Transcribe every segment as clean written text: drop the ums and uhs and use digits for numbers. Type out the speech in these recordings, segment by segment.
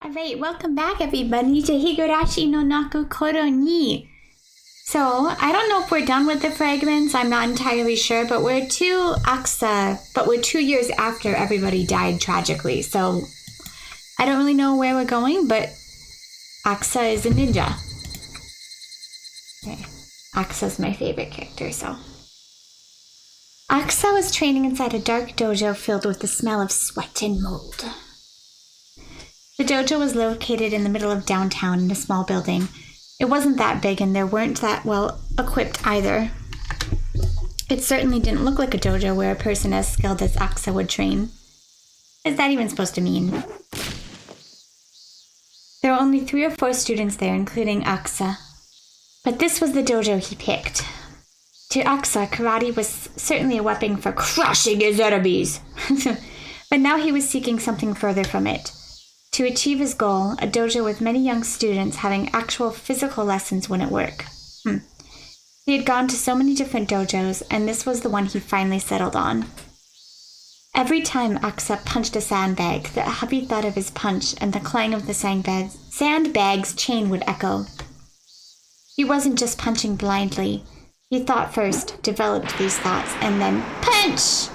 Alright, welcome back everybody to Higurashi no Naku Koro ni. So, I don't know if we're done with the fragments, I'm not entirely sure, but we're 2 years after everybody died tragically, so I don't really know where we're going, but Aksa is a ninja. Okay. Aksa's my favorite character, so. Aksa was training inside a dark dojo filled with the smell of sweat and mold. The dojo was located in the middle of downtown in a small building. It wasn't that big and there weren't that well equipped either. It certainly didn't look like a dojo where a person as skilled as Aksa would train. What is that even supposed to mean? There were only 3 or 4 students there, including Aksa. But this was the dojo he picked. To Aksa, karate was certainly a weapon for crushing his enemies. But now he was seeking something further from it. To achieve his goal, a dojo with many young students having actual physical lessons wouldn't work. He had gone to so many different dojos, and this was the one he finally settled on. Every time Aksa punched a sandbag, the heavy thud of his punch and the clang of the sandbag's chain would echo. He wasn't just punching blindly. He thought first, developed these thoughts, and then punch!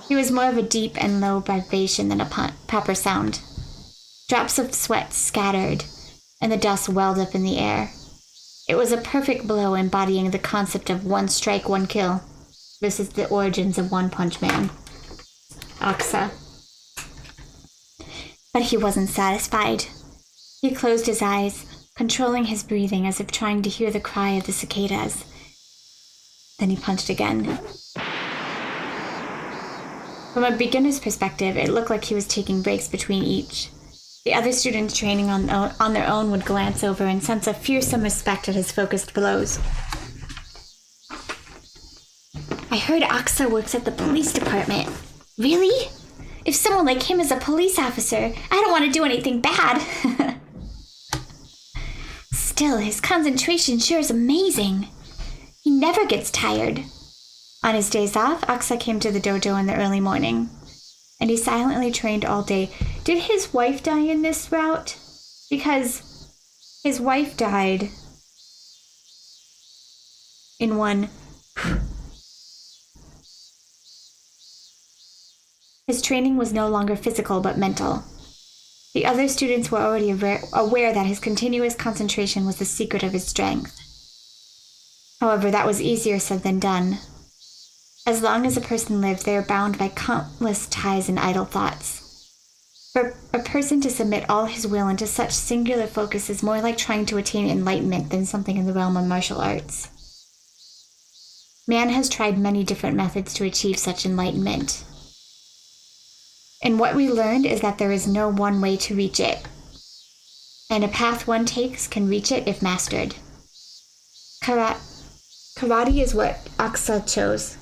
He was more of a deep and low vibration than a proper sound. Drops of sweat scattered, and the dust welled up in the air. It was a perfect blow embodying the concept of one strike, one kill. This is the origins of One Punch Man. Aksa. But he wasn't satisfied. He closed his eyes, controlling his breathing as if trying to hear the cry of the cicadas. Then he punched again. From a beginner's perspective, it looked like he was taking breaks between each. The other students training on their own would glance over and sense a fearsome respect at his focused blows. I heard Aksa works at the police department. Really? If someone like him is a police officer, I don't want to do anything bad. Still, his concentration sure is amazing. He never gets tired. On his days off, Aksa came to the dojo in the early morning, and he silently trained all day. Did his wife die in this route? Because his wife died in one. His training was no longer physical but mental. The other students were already aware that his continuous concentration was the secret of his strength. However, that was easier said than done. As long as a person lived, they are bound by countless ties and idle thoughts. For a person to submit all his will into such singular focus is more like trying to attain enlightenment than something in the realm of martial arts. Man has tried many different methods to achieve such enlightenment. And what we learned is that there is no one way to reach it. And a path one takes can reach it if mastered. Karate is what Aksa chose.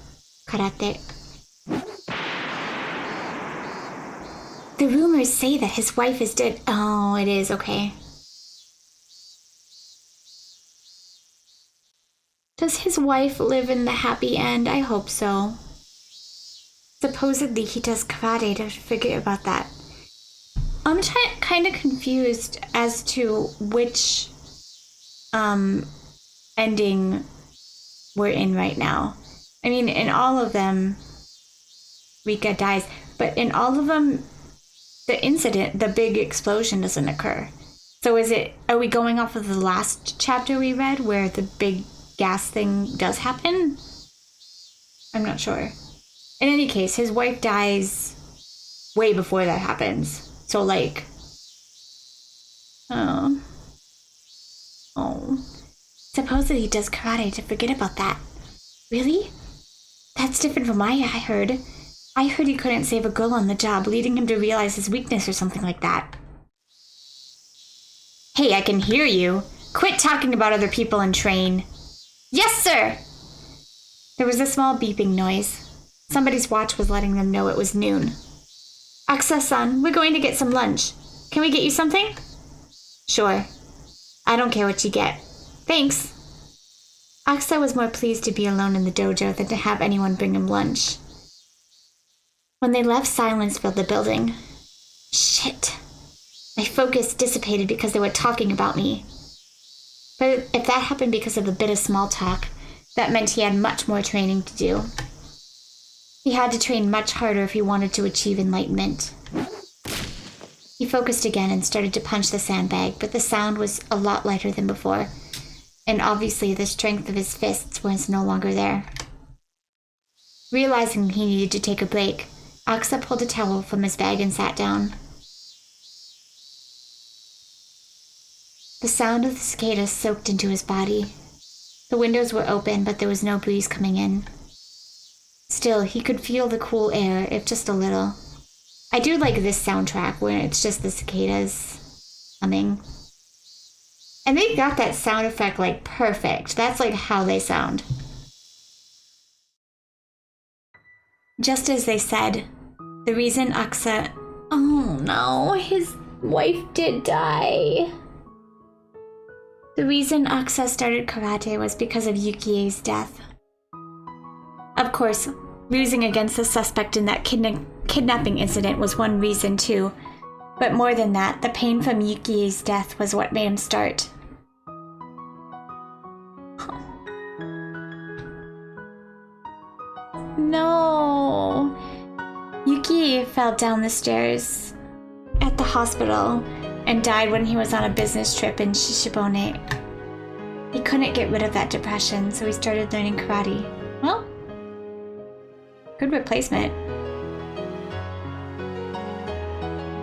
Karate. The rumors say that his wife is dead. Oh, it is, okay. Does his wife live in the happy end? I hope so. Supposedly he does karate to forget about that. I'm kind of confused as to which ending we're in right now. I mean, in all of them, Rika dies, but in all of them, the big explosion doesn't occur. So are we going off of the last chapter we read where the big gas thing does happen? I'm not sure. In any case, his wife dies way before that happens. So supposedly he does karate to forget about that. Really? That's different from what I heard. I heard he couldn't save a girl on the job, leading him to realize his weakness or something like that. Hey, I can hear you. Quit talking about other people and train. Yes, sir! There was a small beeping noise. Somebody's watch was letting them know it was noon. Aksa-san, we're going to get some lunch. Can we get you something? Sure. I don't care what you get. Thanks. Aksa was more pleased to be alone in the dojo than to have anyone bring him lunch. When they left, silence filled the building. Shit. My focus dissipated because they were talking about me. But if that happened because of a bit of small talk, that meant he had much more training to do. He had to train much harder if he wanted to achieve enlightenment. He focused again and started to punch the sandbag, but the sound was a lot lighter than before, and obviously the strength of his fists was no longer there. Realizing he needed to take a break, Aksa pulled a towel from his bag and sat down. The sound of the cicadas soaked into his body. The windows were open, but there was no breeze coming in. Still, he could feel the cool air, if just a little. I do like this soundtrack where it's just the cicadas humming. And they got that sound effect like perfect. That's like how they sound. Just as they said, the reason Aksa... Oh no, his wife did die. The reason Aksa started karate was because of Yukie's death. Of course, losing against the suspect in that kidnapping incident was one reason too, but more than that, the pain from Yukie's death was what made him start. No! Yukie fell down the stairs at the hospital and died when he was on a business trip in Shishibone. He couldn't get rid of that depression, so he started learning karate. Well, good replacement.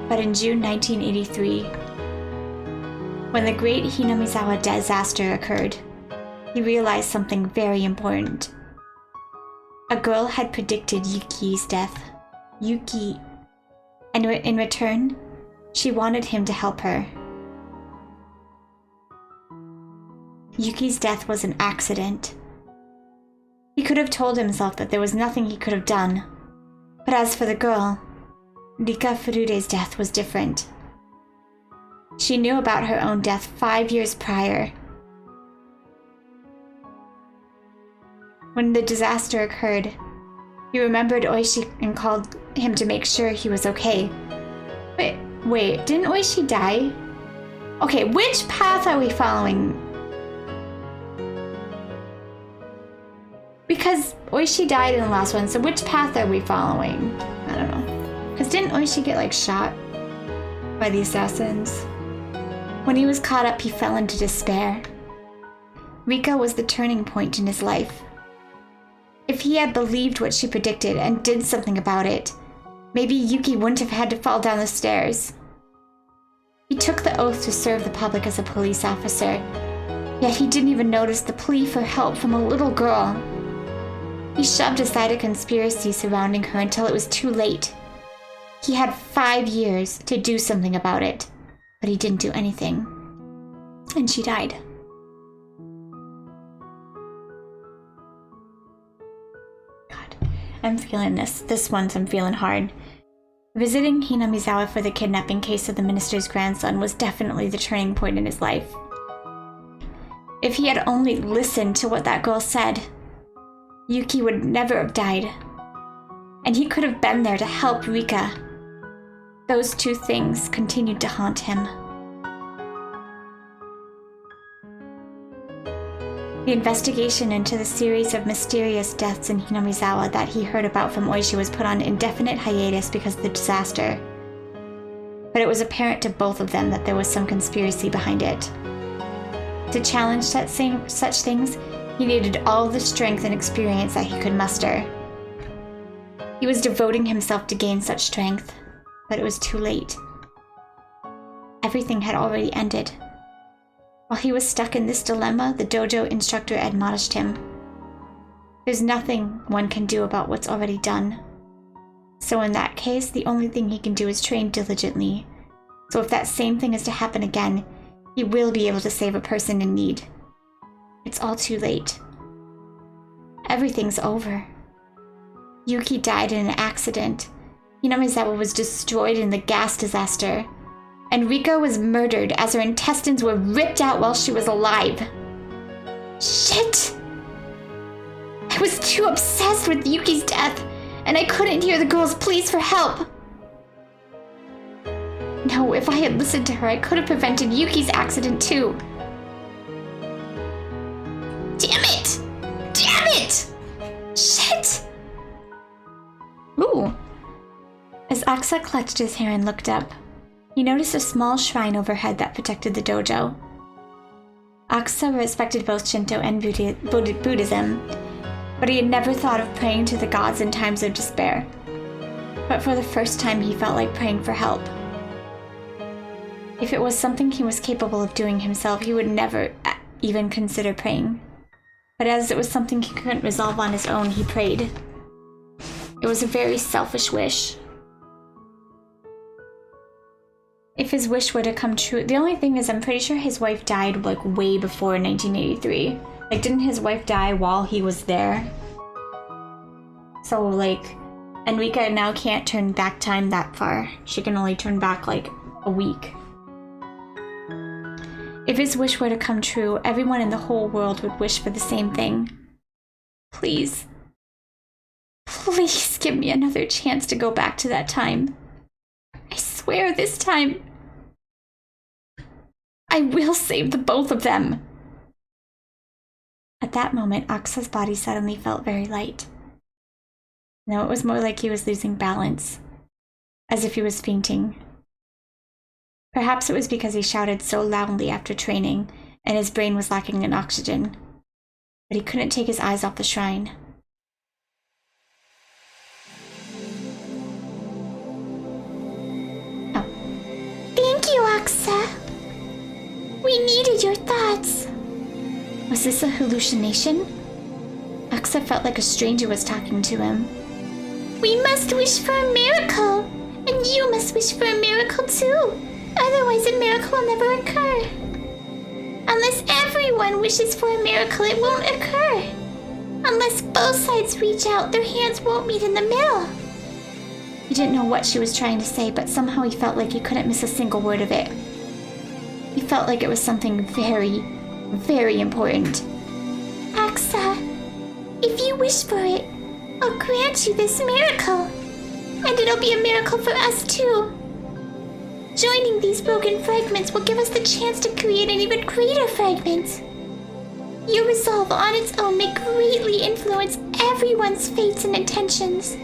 But in June 1983, when the great Hinamizawa disaster occurred, he realized something very important. A girl had predicted Yuki's death. Yuki. And in return, she wanted him to help her. Yuki's death was an accident. He could have told himself that there was nothing he could have done. But as for the girl, Rika Furude's death was different. She knew about her own death 5 years prior. When the disaster occurred, he remembered Oishi and called him to make sure he was okay. Wait, didn't Oishi die? Okay, which path are we following? Because Oishi died in the last one, so which path are we following? I don't know. Because didn't Oishi get, like, shot by the assassins? When he was caught up, he fell into despair. Rika was the turning point in his life. If he had believed what she predicted and did something about it, maybe Yuki wouldn't have had to fall down the stairs. He took the oath to serve the public as a police officer, yet he didn't even notice the plea for help from a little girl. He shoved aside a conspiracy surrounding her until it was too late. He had 5 years to do something about it, but he didn't do anything. And she died. God, I'm feeling this. This one's I'm feeling hard. Visiting Hinamizawa for the kidnapping case of the minister's grandson was definitely the turning point in his life. If he had only listened to what that girl said, Yuki would never have died. And he could have been there to help Rika. Those two things continued to haunt him. The investigation into the series of mysterious deaths in Hinamizawa that he heard about from Oishi was put on indefinite hiatus because of the disaster. But it was apparent to both of them that there was some conspiracy behind it. To challenge such things, he needed all the strength and experience that he could muster. He was devoting himself to gain such strength, but it was too late. Everything had already ended. While he was stuck in this dilemma, the dojo instructor admonished him. There's nothing one can do about what's already done. So in that case, the only thing he can do is train diligently. So if that same thing is to happen again, he will be able to save a person in need. It's all too late. Everything's over. Yuki died in an accident. Hinamizawa was destroyed in the gas disaster. And Rika was murdered as her intestines were ripped out while she was alive. Shit! I was too obsessed with Yuki's death, and I couldn't hear the girl's pleas for help. No, if I had listened to her, I could have prevented Yuki's accident too. Damn it! Damn it! Shit! Ooh. As Aksa clutched his hair and looked up, he noticed a small shrine overhead that protected the dojo. Aksa respected both Shinto and Buddhism, but he had never thought of praying to the gods in times of despair. But for the first time, he felt like praying for help. If it was something he was capable of doing himself, he would never even consider praying. But as it was something he couldn't resolve on his own, he prayed. It was a very selfish wish. If his wish were to come true, the only thing is I'm pretty sure his wife died like way before 1983. Like, didn't his wife die while he was there? So like, Enrika now can't turn back time that far. She can only turn back like a week. If his wish were to come true, everyone in the whole world would wish for the same thing. Please. Please give me another chance to go back to that time. I swear this time, I will save the both of them. At that moment, Aksa's body suddenly felt very light. No, it was more like he was losing balance, as if he was fainting. Perhaps it was because he shouted so loudly after training, and his brain was lacking in oxygen. But he couldn't take his eyes off the shrine. Oh. Thank you, Aksa. We needed your thoughts. Was this a hallucination? Aksa felt like a stranger was talking to him. We must wish for a miracle, and you must wish for a miracle too. Otherwise, a miracle will never occur. Unless everyone wishes for a miracle, it won't occur. Unless both sides reach out, their hands won't meet in the middle. He didn't know what she was trying to say, but somehow he felt like he couldn't miss a single word of it. He felt like it was something very, very important. Aksa, if you wish for it, I'll grant you this miracle. And it'll be a miracle for us too. Joining these broken fragments will give us the chance to create an even greater fragment. Your resolve on its own may greatly influence everyone's fates and intentions.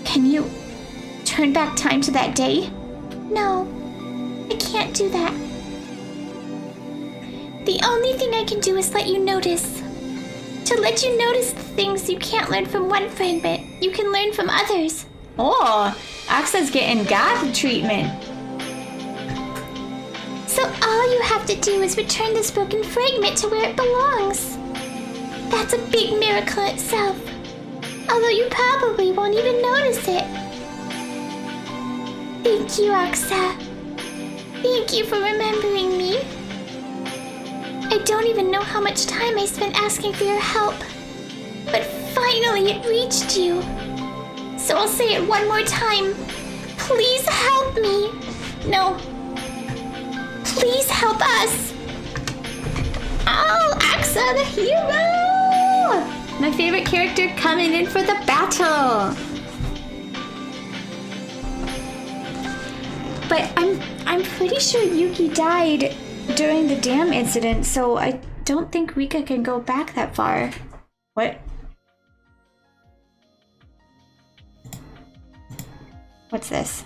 Can you turn back time to that day? No, I can't do that. The only thing I can do is let you notice. To let you notice the things you can't learn from one fragment, you can learn from others. Oh, Aksa's getting God treatment. So all you have to do is return this broken fragment to where it belongs. That's a big miracle itself. Although you probably won't even notice it. Thank you, Aksa. Thank you for remembering me. I don't even know how much time I spent asking for your help. But finally it reached you. So I'll say it one more time. Please help me. No. Please help us. Oh, Aksa, the hero! My favorite character coming in for the battle. But I'm pretty sure Yuki died during the dam incident, so I don't think Rika can go back that far. What? What's this?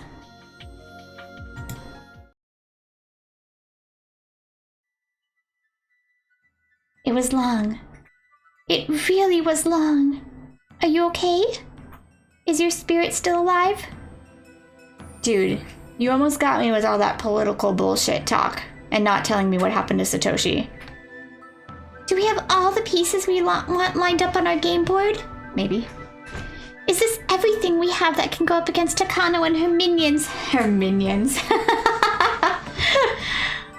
It was long. It really was long. Are you okay? Is your spirit still alive? Dude, you almost got me with all that political bullshit talk and not telling me what happened to Satoshi. Do we have all the pieces we want lined up on our game board? Maybe. Is this everything we have that can go up against Takano and her minions? Her minions.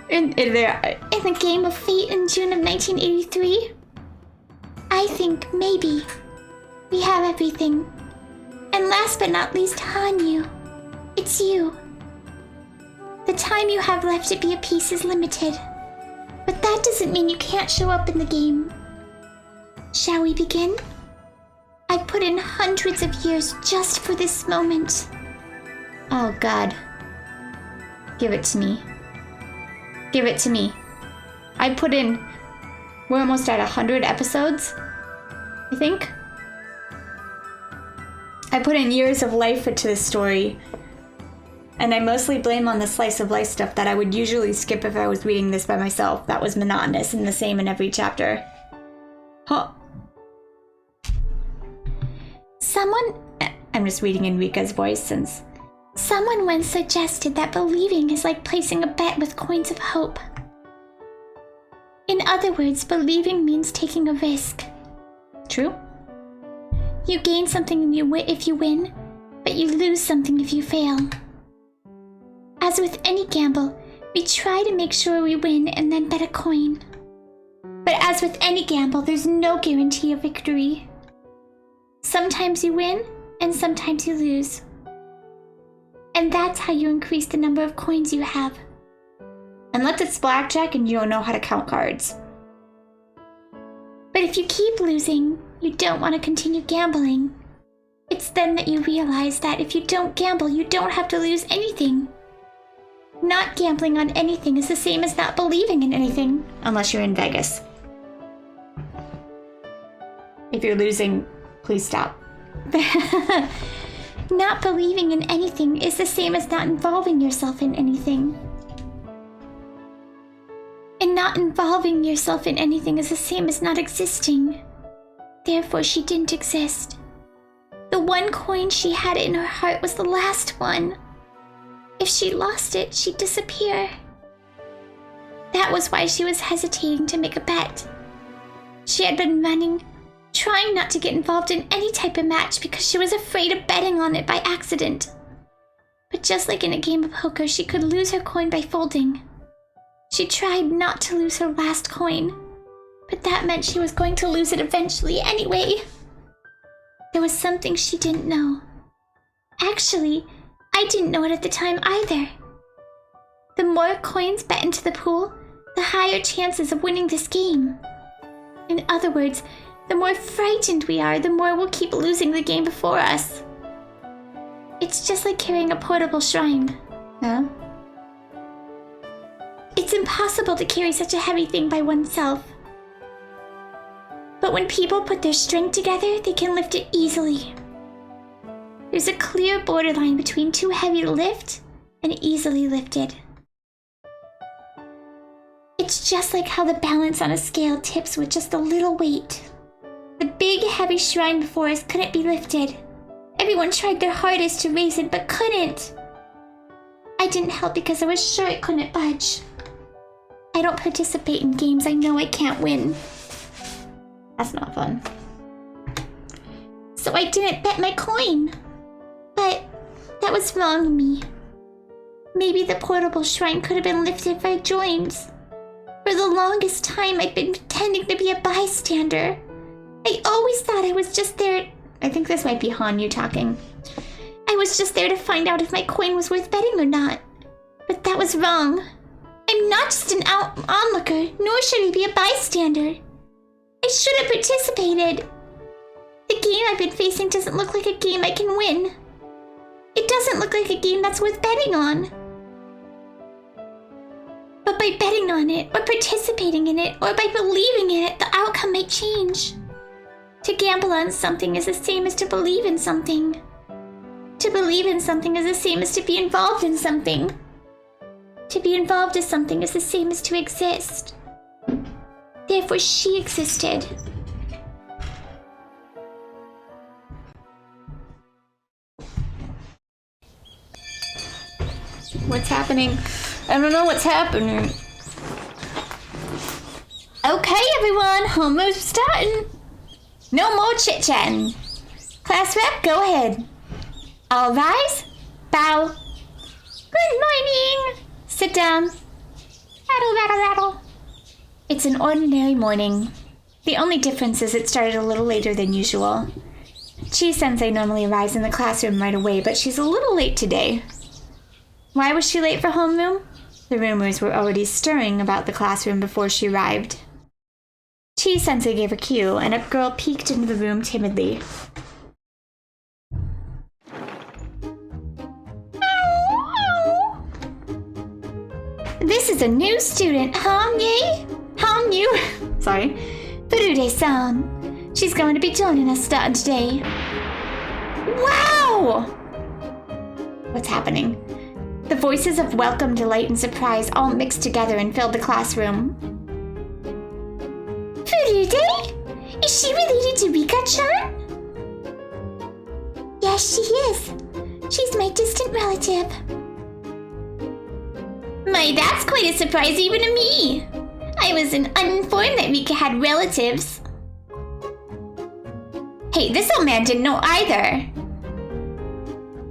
in the game of fate in June of 1983? I think maybe we have everything. And last but not least, Hanyu. It's you. The time you have left to be a piece is limited. But that doesn't mean you can't show up in the game. Shall we begin? I've put in hundreds of years just for this moment. Oh God. Give it to me. Give it to me. I put in... We're almost at 100 episodes, I think. I put in years of life into this story. And I mostly blame on the slice of life stuff that I would usually skip if I was reading this by myself. That was monotonous and the same in every chapter. Huh. I'm just reading Enrica's voice since... Someone once suggested that believing is like placing a bet with coins of hope. In other words, believing means taking a risk. True? You gain something if you win, but you lose something if you fail. As with any gamble, we try to make sure we win and then bet a coin. But as with any gamble, there's no guarantee of victory. Sometimes you win, and sometimes you lose. And that's how you increase the number of coins you have. Unless it's blackjack and you don't know how to count cards. But if you keep losing, you don't want to continue gambling. It's then that you realize that if you don't gamble, you don't have to lose anything. Not gambling on anything is the same as not believing in anything, unless you're in Vegas. If you're losing, please stop. Not believing in anything is the same as not involving yourself in anything. And not involving yourself in anything is the same as not existing. Therefore, she didn't exist. The one coin she had in her heart was the last one. If she lost it, she'd disappear. That was why she was hesitating to make a bet. She had been running, trying not to get involved in any type of match because she was afraid of betting on it by accident. But just like in a game of poker, she could lose her coin by folding. She tried not to lose her last coin, but that meant she was going to lose it eventually anyway. There was something she didn't know. Actually, I didn't know it at the time either. The more coins bet into the pool, the higher chances of winning this game. In other words, the more frightened we are, the more we'll keep losing the game before us. It's just like carrying a portable shrine. Huh? It's impossible to carry such a heavy thing by oneself. But when people put their strength together, they can lift it easily. There's a clear borderline between too heavy to lift and easily lifted. It's just like how the balance on a scale tips with just a little weight. The big, heavy shrine before us couldn't be lifted. Everyone tried their hardest to raise it, but couldn't. I didn't help because I was sure it couldn't budge. I don't participate in games I know I can't win. That's not fun. So I didn't bet my coin. But that was wrong of me. Maybe the portable shrine could have been lifted if I joined. For the longest time, I'd been pretending to be a bystander. I always thought I was just there. I think this might be Hanyu talking. I was just there to find out if my coin was worth betting or not. But that was wrong. I'm not just an onlooker, nor should I be a bystander. I should have participated. The game I've been facing doesn't look like a game I can win. It doesn't look like a game that's worth betting on. But by betting on it, or participating in it, or by believing in it, the outcome might change. To gamble on something is the same as to believe in something. To believe in something is the same as to be involved in something. To be involved in something is the same as to exist. Therefore, she existed. What's happening? I don't know what's happening. Okay, everyone, homeroom's starting. No more chit-chatting. Class rep, go ahead. All rise. Bow. Good morning. Sit down. Rattle, rattle, rattle. It's an ordinary morning. The only difference is it started a little later than usual. Chi-sensei normally arrives in the classroom right away, but she's a little late today. Why was she late for homeroom? The rumors were already stirring about the classroom before she arrived. Chi-sensei gave a cue, and a girl peeked into the room timidly. is a new student, Hanyu. Sorry. Furude-san. She's going to be joining us starting today. Wow! What's happening? The voices of welcome, delight, and surprise all mixed together and filled the classroom. Furude? Is she related to Rika-chan? Yes, she is. She's my distant relative. My, that's quite a surprise even to me. I was uninformed that Rika had relatives. Hey, this old man didn't know either.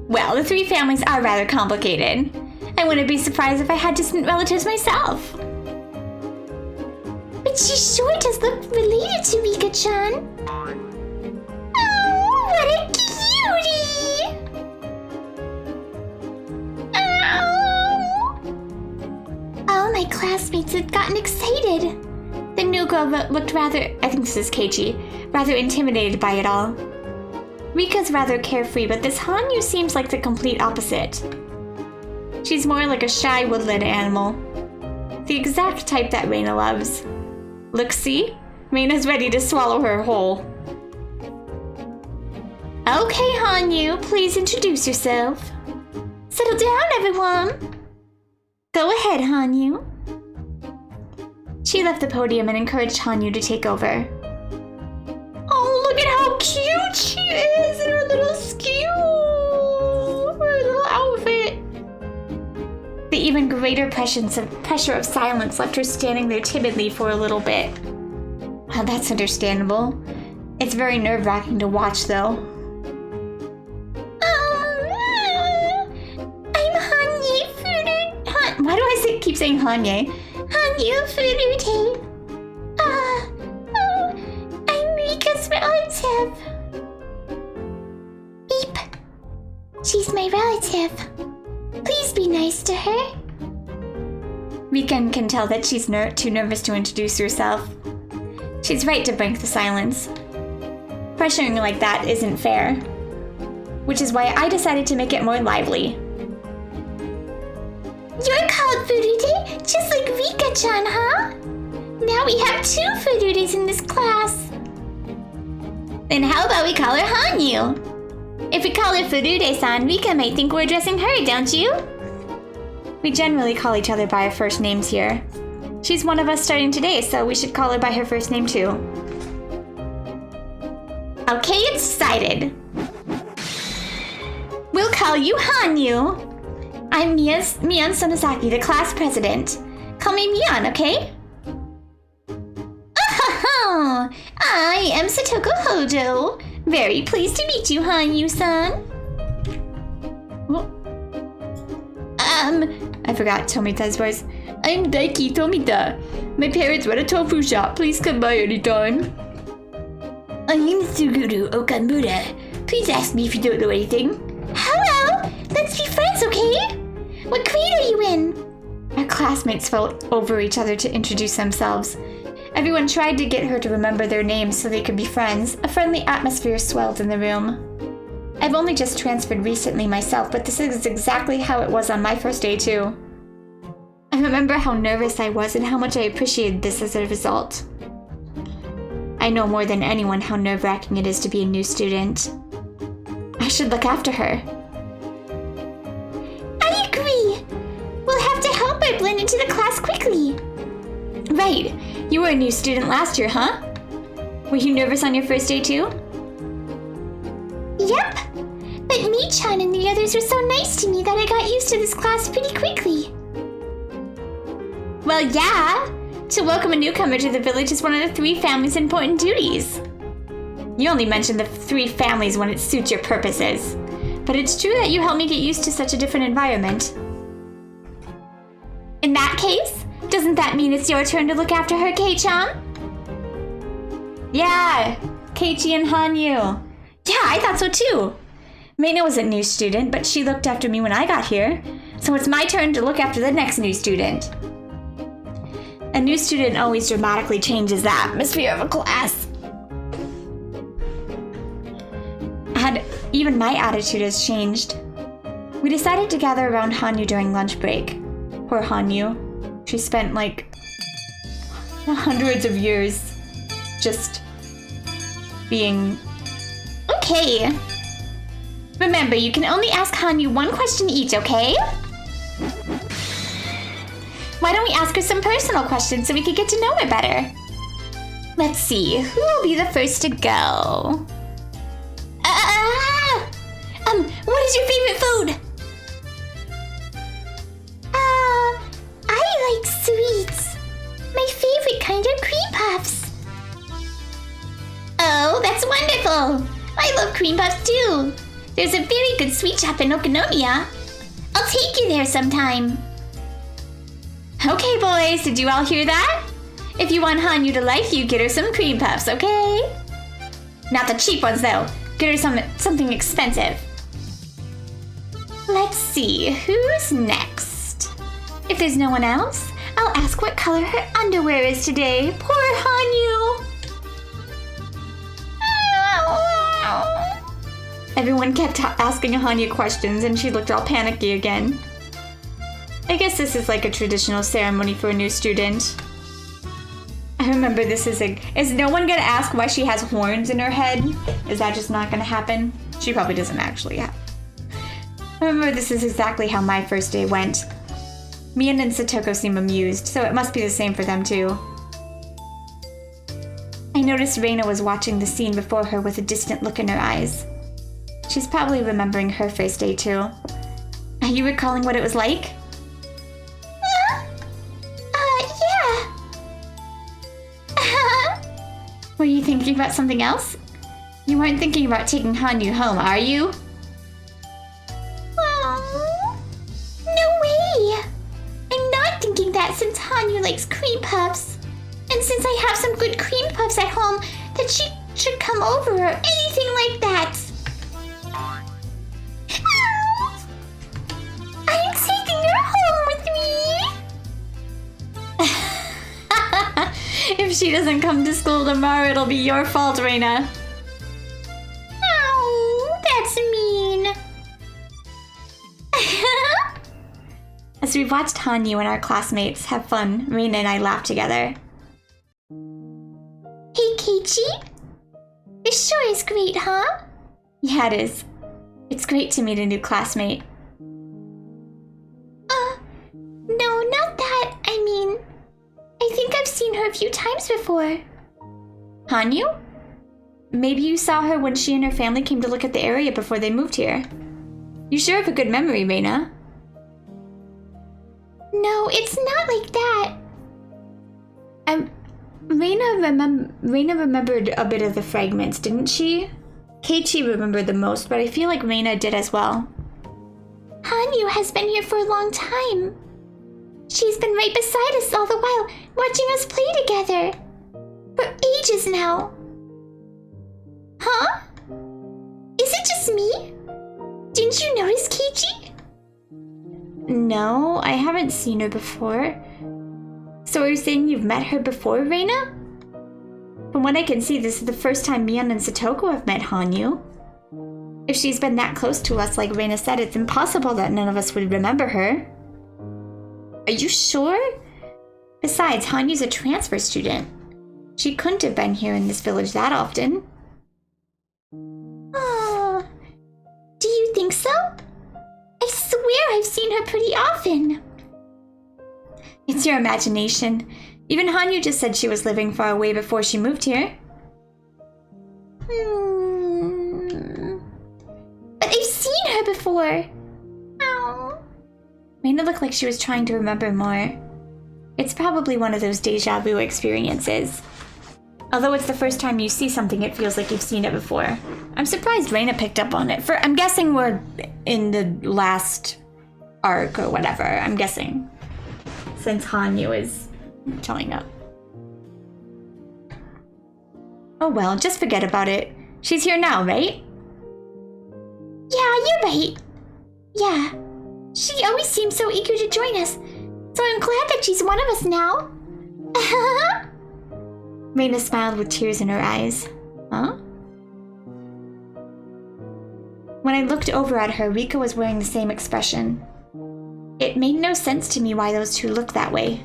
Well, the three families are rather complicated. I wouldn't be surprised if I had distant relatives myself. But she sure does look related to Rika-chan. Oh, what a cutie! Oh! All my classmates had gotten excited. The new girl looked rather, I think this is Keiichi, rather intimidated by it all. Rika's rather carefree, but this Hanyu seems like the complete opposite. She's more like a shy woodland animal. The exact type that Reina loves. Look, see? Reina's ready to swallow her whole. Okay, Hanyu, please introduce yourself. Settle down, everyone. Go ahead, Hanyu. She left the podium and encouraged Hanyu to take over. Oh, look at how cute she is in her little skew, her little outfit. The even greater pressure of silence left her standing there timidly for a little bit. Well, that's understandable. It's very nerve-wracking to watch, though. I'm Hanye Furude. Why do I keep saying Hanye? Hanyu Furude. I'm Rika's relative. Beep. She's my relative. Please be nice to her. Rika can tell that she's too nervous to introduce herself. She's right to break the silence. Pressuring like that isn't fair. Which is why I decided to make it more lively. You're called Furude, just like Rika-chan, huh? Now we have two Furudes in this class. Then how about we call her Hanyu? If we call her Furude-san, Rika might think we're addressing her, don't you? We generally call each other by our first names here. She's one of us starting today, so we should call her by her first name too. Okay, it's decided. We'll call you Hanyu. I'm Mian Sonozaki, the class president. Call me Mian, okay? Oh, I am Satoko Hojo. Very pleased to meet you, Hanyu-san. I forgot Tomita's voice. I'm Daiki Tomita. My parents run a tofu shop. Please come by anytime. I'm Suguru Okamura. Please ask me if you don't know anything. Hello! Let's be friends, okay? What grade are you in? Our classmates fell over each other to introduce themselves. Everyone tried to get her to remember their names so they could be friends. A friendly atmosphere swelled in the room. I've only just transferred recently myself, but this is exactly how it was on my first day too. I remember how nervous I was and how much I appreciated this as a result. I know more than anyone how nerve-wracking it is to be a new student. I should look after her. I agree! We'll have to help her blend into the class quickly. Right. You were a new student last year, huh? Were you nervous on your first day too? Yep. But Mi-chan and the others were so nice to me that I got used to this class pretty quickly. Well, yeah. To welcome a newcomer to the village is one of the three families' important duties. You only mention the three families when it suits your purposes. But it's true that you helped me get used to such a different environment. In that case, doesn't that mean it's your turn to look after her, Kei-chan? Yeah, Keiichi and Hanyu. Yeah, I thought so too. Reina was a new student, but she looked after me when I got here. So it's my turn to look after the next new student. A new student always dramatically changes the atmosphere of a class. Even my attitude has changed. We decided to gather around Hanyu during lunch break. Poor Hanyu. She spent like hundreds of years just being... Okay. Remember, you can only ask Hanyu one question each, okay? Why don't we ask her some personal questions so we can get to know her better? Let's see, who will be the first to go? What is your favorite food? I like sweets. My favorite kind are cream puffs. Oh, that's wonderful. I love cream puffs too. There's a very good sweet shop in Okinonomiya. I'll take you there sometime. Okay, boys, did you all hear that? If you want Hanyu to like you, get her some cream puffs, okay? Not the cheap ones, though. Get her something expensive. Let's see, who's next? If there's no one else, I'll ask what color her underwear is today. Poor Hanyu. Everyone kept asking Hanyu questions, and she looked all panicky again. I guess this is like a traditional ceremony for a new student. I remember this is no one gonna ask why she has horns in her head? Is that just not gonna happen? She probably doesn't actually have. I remember this is exactly how my first day went. Mian and Satoko seem amused, so it must be the same for them too. I noticed Reina was watching the scene before her with a distant look in her eyes. She's probably remembering her first day too. Are you recalling what it was like? Yeah. Were you thinking about something else? You weren't thinking about taking Hanyu home, are you? No way! I'm not thinking that since Hanyu likes cream puffs. And since I have some good cream puffs at home, that she should come over or anything like that. I'm taking her home with me. If she doesn't come to school tomorrow, it'll be your fault, Reina. Oh, that's mean. As we watched Hanyu and our classmates have fun, Reina and I laughed together. Hey, Keiichi. This sure is great, huh? Yeah, it is. It's great to meet a new classmate. No, not that. I mean, I think I've seen her a few times before. Hanyu? Maybe you saw her when she and her family came to look at the area before they moved here. You sure have a good memory, Reina. No, it's not like that. Reina remembered a bit of the fragments, didn't she? Keiichi remembered the most, but I feel like Reina did as well. Hanyu has been here for a long time. She's been right beside us all the while, watching us play together. For ages now. Huh? Is it just me? Didn't you notice, Keiichi? No, I haven't seen her before. So are you saying you've met her before, Reina? From what I can see, this is the first time Mian and Satoko have met Hanyu. If she's been that close to us, like Reina said, it's impossible that none of us would remember her. Are you sure? Besides, Hanyu's a transfer student. She couldn't have been here in this village that often. Oh, do you think so? I swear I've seen her pretty often. It's your imagination. Even Hanyu just said she was living far away before she moved here. But I've seen her before. Oh. Reina looked like she was trying to remember more. It's probably one of those deja vu experiences. Although it's the first time you see something, it feels like you've seen it before. I'm surprised Reina picked up on it. I'm guessing we're in the last arc or whatever. I'm guessing. Since Hanyu is showing up. Oh well, just forget about it. She's here now, right? Yeah, you're right. Yeah. She always seems so eager to join us. So I'm glad that she's one of us now. Reina smiled with tears in her eyes. Huh? When I looked over at her, Rika was wearing the same expression. It made no sense to me why those two looked that way.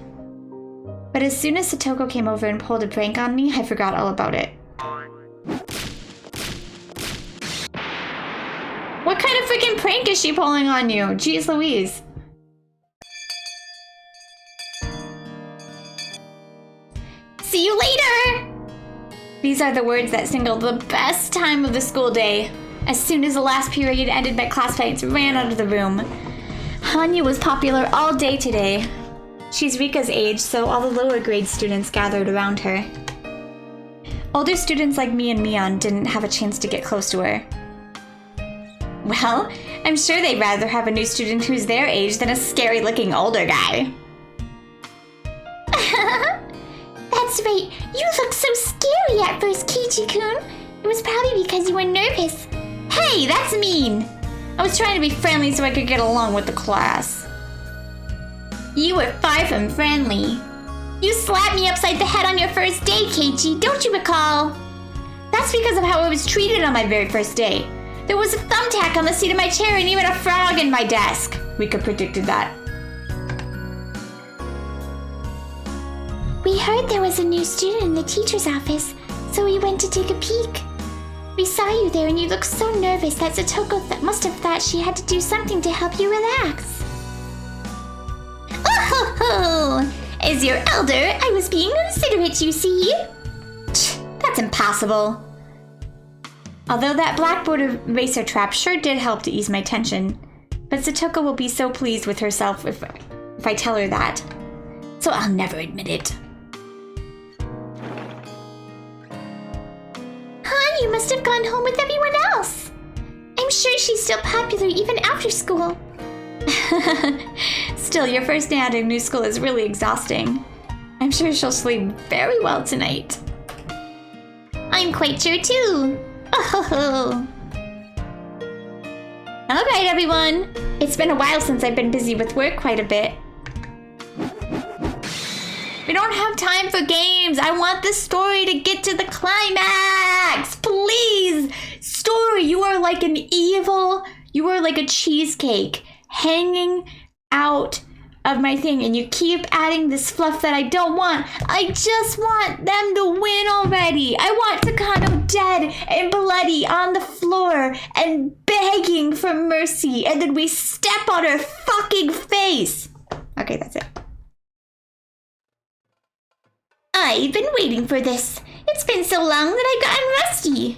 But as soon as Satoko came over and pulled a prank on me, I forgot all about it. What kind of freaking prank is she pulling on you? Jeez Louise. See you later! These are the words that signaled the best time of the school day. As soon as the last period ended, my classmates ran out of the room. Hanya was popular all day today. She's Rika's age, so all the lower grade students gathered around her. Older students like me and Mion didn't have a chance to get close to her. Well, I'm sure they'd rather have a new student who's their age than a scary-looking older guy. That's right. You looked so scary at first, Keiichi-kun. It was probably because you were nervous. Hey, that's mean. I was trying to be friendly so I could get along with the class. You were far from friendly. You slapped me upside the head on your first day, Keiichi, don't you recall? That's because of how I was treated on my very first day. There was a thumbtack on the seat of my chair and even a frog in my desk. Rika predicted that. We heard there was a new student in the teacher's office, so we went to take a peek. We saw you there and you looked so nervous that Satoko must have thought she had to do something to help you relax. Oh, as your elder, I was being considerate, you see. That's impossible. Although that blackboard eraser trap sure did help to ease my tension, but Satoko will be so pleased with herself if I tell her that. So I'll never admit it. Huh, you must have gone home with everyone else. I'm sure she's still popular even after school. Still, your first day at a new school is really exhausting. I'm sure she'll sleep very well tonight. I'm quite sure too. Oh. Alright everyone, it's been a while since I've been busy with work quite a bit. We don't have time for games. I want the story to get to the climax. Please, story, you are like an evil, you are like a cheesecake hanging out of my thing and you keep adding this fluff that I don't want. I just want them to win already. I want Takano dead and bloody on the floor and begging for mercy, and then we step on her fucking face. Okay, that's it. I've been waiting for this. It's been so long that I've gotten rusty.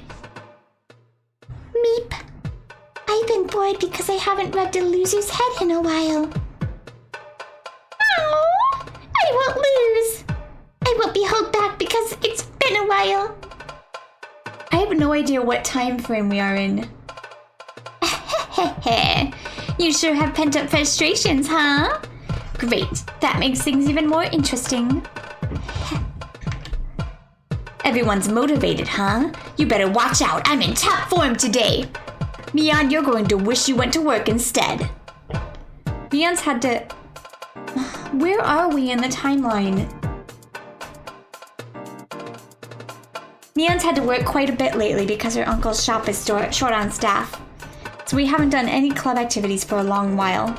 Meep. I've been bored because I haven't rubbed a loser's head in a while. Oh, I won't lose. I won't be held back because it's been a while. I have no idea what time frame we are in. You sure have pent-up frustrations, huh? Great, that makes things even more interesting. Everyone's motivated, huh? You better watch out, I'm in top form today. Mion, you're going to wish you went to work instead. Mion's had to... Where are we in the timeline? Mion's had to work quite a bit lately because her uncle's shop is short on staff. So we haven't done any club activities for a long while.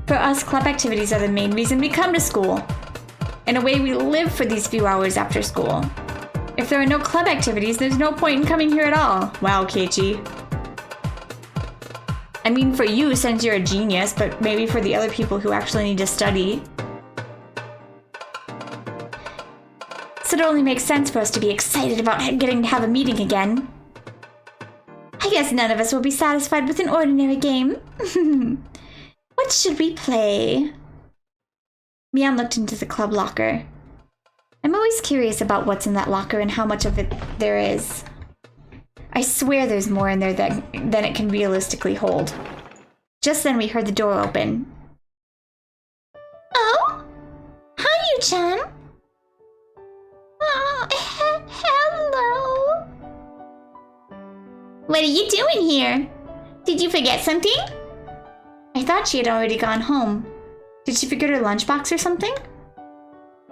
For us, club activities are the main reason we come to school. In a way, we live for these few hours after school. If there are no club activities, there's no point in coming here at all. Wow, Keiichi. I mean, for you, since you're a genius, but maybe for the other people who actually need to study. So it only makes sense for us to be excited about getting to have a meeting again. I guess none of us will be satisfied with an ordinary game. What should we play? Mion looked into the club locker. I'm always curious about what's in that locker and how much of it there is. I swear there's more in there than it can realistically hold. Just then we heard the door open. Oh? Hi, Yu-chan. Oh, hello. What are you doing here? Did you forget something? I thought she had already gone home. Did she forget her lunchbox or something?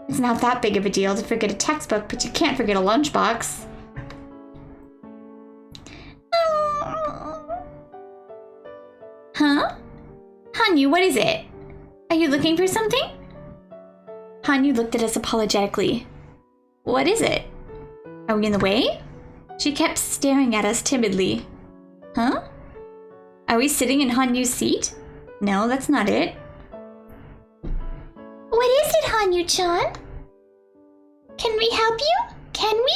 It's not that big of a deal to forget a textbook, but you can't forget a lunchbox. Huh? Hanyu, what is it? Are you looking for something? Hanyu looked at us apologetically. What is it? Are we in the way? She kept staring at us timidly. Huh? Are we sitting in Hanyu's seat? No, that's not it. What is it, Hanyu-chan? Can we help you? Can we?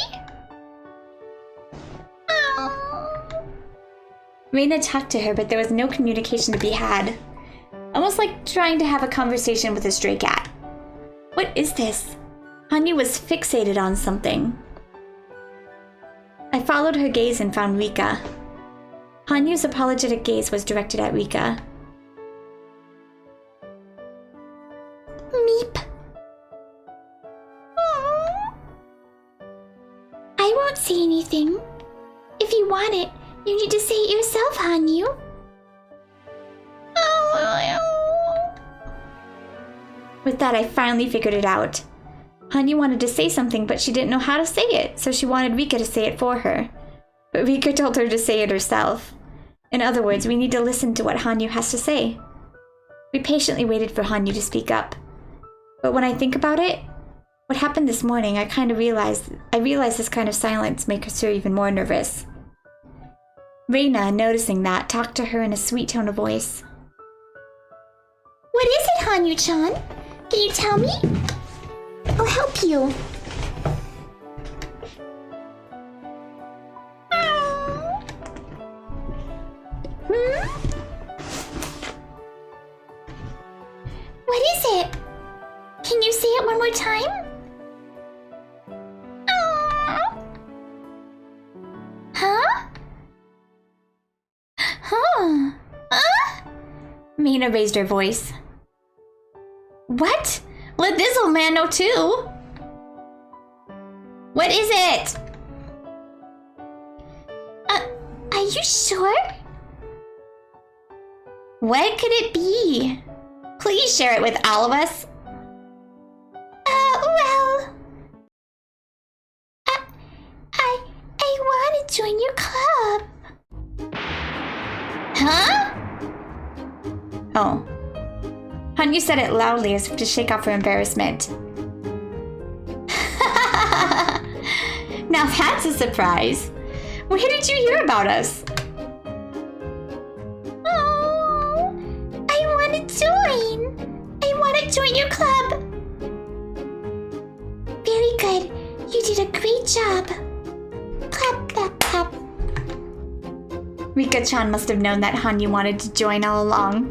Oh. Reina talked to her, but there was no communication to be had. Almost like trying to have a conversation with a stray cat. What is this? Hanyu was fixated on something. I followed her gaze and found Rika. Hanyu's apologetic gaze was directed at Rika. Meep. Aww. I won't say anything. If you want it, you need to say it yourself, Hanyu. With that, I finally figured it out. Hanyu wanted to say something, but she didn't know how to say it, so she wanted Rika to say it for her. But Rika told her to say it herself. In other words, we need to listen to what Hanyu has to say. We patiently waited for Hanyu to speak up. But when I think about it, what happened this morning, I realized this kind of silence makes her even more nervous. Reina, noticing that, talked to her in a sweet tone of voice. What is it, Hanyu-chan? Can you tell me? I'll help you. What is it? Can you say it one more time? Huh? Huh? Mina raised her voice. What? Let this old man know too. What is it? Are you sure? What could it be? Please share it with all of us. Well... I want to join your club. Huh? Oh. Hanyu said it loudly as if to shake off her embarrassment. Now that's a surprise. Where did you hear about us? Oh, I want to join. I want to join your club. Very good. You did a great job. Clap, clap, clap. Rika-chan must have known that Hanyu wanted to join all along.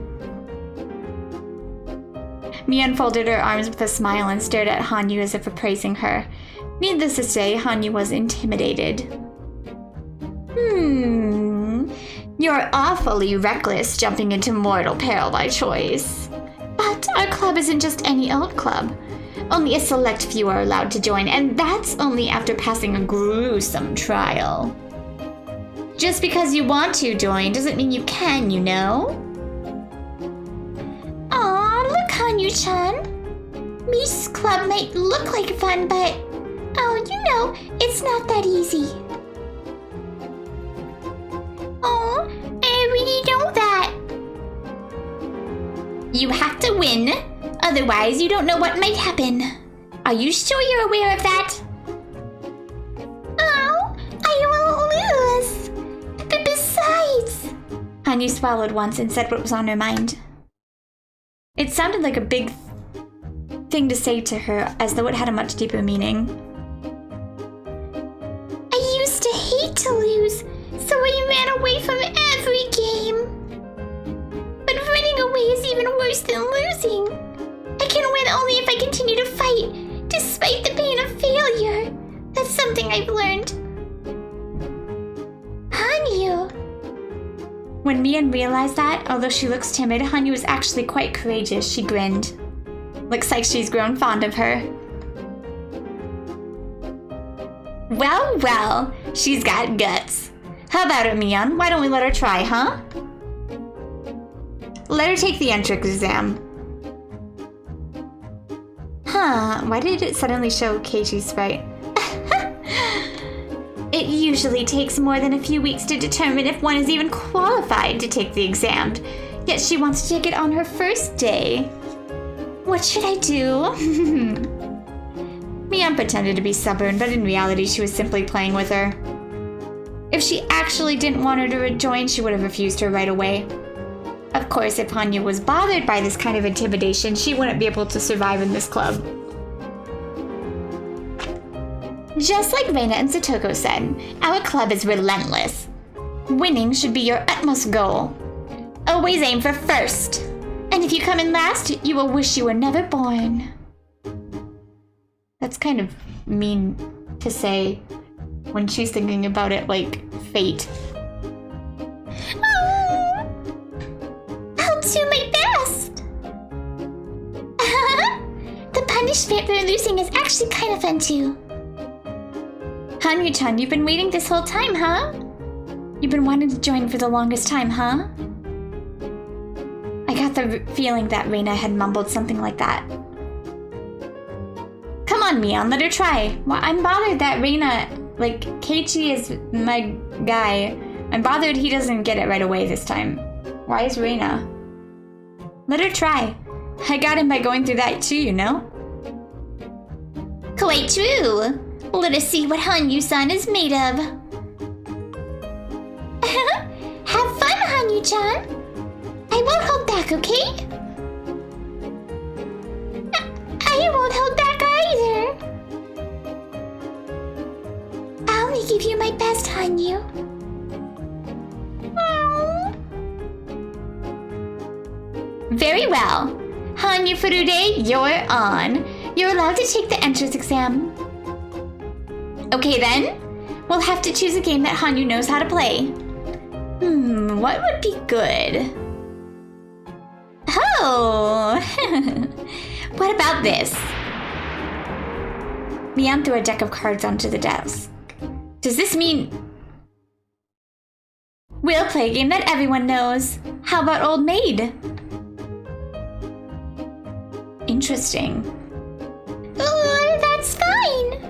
Mia unfolded her arms with a smile and stared at Hanyu as if appraising her. Needless to say, Hanyu was intimidated. You're awfully reckless jumping into mortal peril by choice. But our club isn't just any old club. Only a select few are allowed to join, and that's only after passing a gruesome trial. Just because you want to join doesn't mean you can, you know? Aw, look, Hanyu-chan. Mi's club might look like fun, but... oh, you know, it's not that easy. Oh, I really know that. You have to win, otherwise you don't know what might happen. Are you sure you're aware of that? Oh, I will lose. But besides... Hanyu swallowed once and said what was on her mind. It sounded like a big thing to say to her, as though it had a much deeper meaning. I used to hate to lose, so I ran away from every game. But running away is even worse than losing. I can win only if I continue to fight, despite the pain of failure. That's something I've learned. Hanyu. When Mian realized that, although she looks timid, Hanyu was actually quite courageous. She grinned. Looks like she's grown fond of her. Well, well, she's got guts. How about it, Mian? Why don't we let her try, huh? Let her take the entrance exam. Huh, why did it suddenly show Keiji's sprite? It usually takes more than a few weeks to determine if one is even qualified to take the exam. Yet she wants to take it on her first day. What should I do? Mian pretended to be stubborn, but in reality, she was simply playing with her. If she actually didn't want her to rejoin, she would have refused her right away. Of course, if Hanyu was bothered by this kind of intimidation, she wouldn't be able to survive in this club. Just like Reina and Satoko said, our club is relentless. Winning should be your utmost goal. Always aim for first. And if you come in last, you will wish you were never born. That's kind of mean to say when she's thinking about it like fate. Oh, I'll do my best. The punishment for losing is actually kind of fun too. Hanyu-chan, you've been waiting this whole time, huh? You've been wanting to join for the longest time, huh? I got the feeling that Reina had mumbled something like that. Come on, Mian, let her try. Well, I'm bothered that Reina, like, Keiichi is my guy. I'm bothered he doesn't get it right away this time. Why is Reina? Let her try. I got him by going through that too, you know? Quite true. Let us see what Hanyu-san is made of. Have fun, Hanyu-chan. I won't hold back, okay? I won't hold back either. I'll only give you my best, Hanyu. Very well. Hanyu Furude, you're on. You're allowed to take the entrance exam. Okay then, we'll have to choose a game that Hanyu knows how to play. What would be good? Oh! What about this? Mian threw a deck of cards onto the desk. Does this mean... We'll play a game that everyone knows. How about Old Maid? Interesting. Oh, that's fine.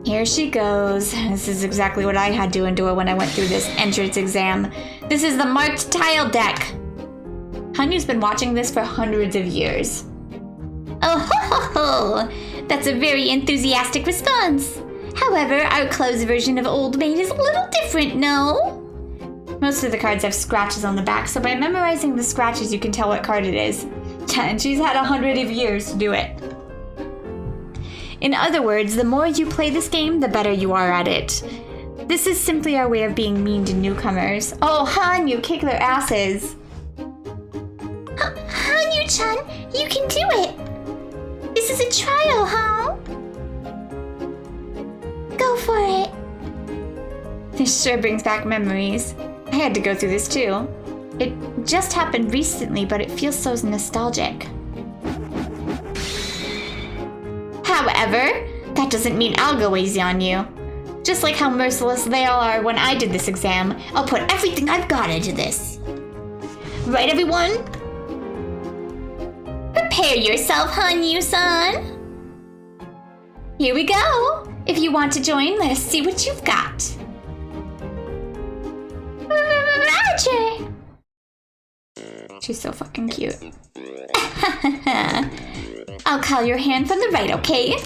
Here she goes. This is exactly what I had to endure when I went through this entrance exam. This is the marked tile deck. Hanyu's been watching this for hundreds of years. Oh ho ho ho! That's a very enthusiastic response. However, our closed version of Old Maid is a little different, no? Most of the cards have scratches on the back, so by memorizing the scratches you can tell what card it is. And she's had 100 of years to do it. In other words, the more you play this game, the better you are at it. This is simply our way of being mean to newcomers. Oh, Hanyu, kick their asses. Hanyu-chan, you can do it. This is a trial, huh? Go for it. This sure brings back memories. I had to go through this too. It just happened recently, but it feels so nostalgic. However, that doesn't mean I'll go easy on you. Just like how merciless they all are when I did this exam, I'll put everything I've got into this. Right, everyone? Prepare yourself, Hanyu-san. Here we go. If you want to join, let us see what you've got. Roger. She's so fucking cute. I'll call your hand from the right, okay?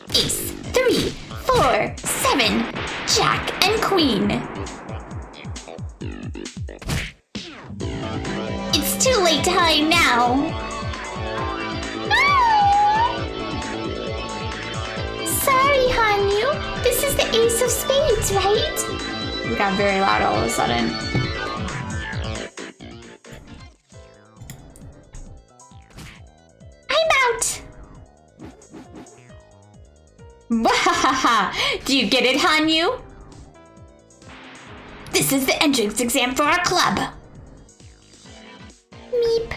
Ace, 3, 4, 7, Jack, and Queen. It's too late to hide now. Sorry, Hanyu. This is the Ace of Spades, right? It got very loud all of a sudden. Wahaha! Do you get it, Hanyu? This is the entrance exam for our club. Meep.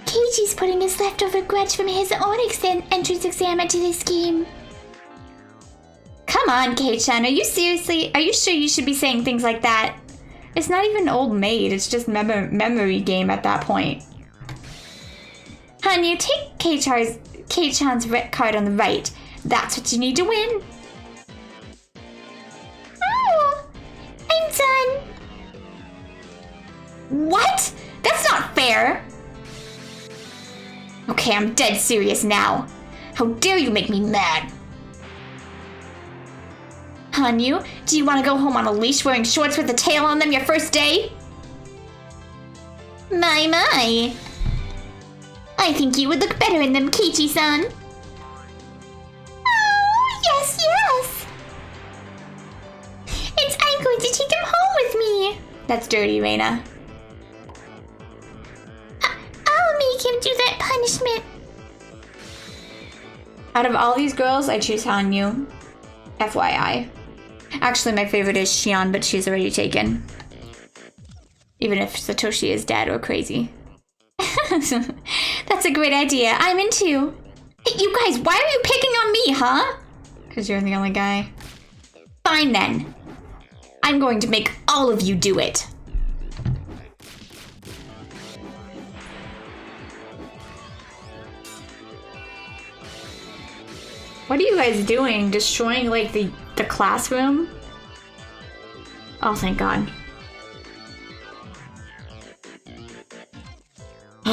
Keiichi's putting his leftover grudge from his own entrance exam into this game. Come on, Kei-chan, are you sure you should be saying things like that? It's not even Old Maid, it's just memory game at that point. Hanyu, take Kei-chan's card on the right. That's what you need to win. Oh, I'm done. What? That's not fair. Okay, I'm dead serious now. How dare you make me mad? Hanyu, do you want to go home on a leash wearing shorts with a tail on them your first day? My. I think you would look better in them, Kichi-san. Oh, yes. I'm going to take them home with me. That's dirty, Reina. I'll make him do that punishment. Out of all these girls, I choose Hanyu. FYI. Actually, my favorite is Shion, but she's already taken. Even if Satoshi is dead or crazy. That's a great idea. I'm in too. Hey, you guys, why are you picking on me, huh? Because you're the only guy. Fine then. I'm going to make all of you do it. What are you guys doing? Destroying, like, the classroom? Oh, thank God. I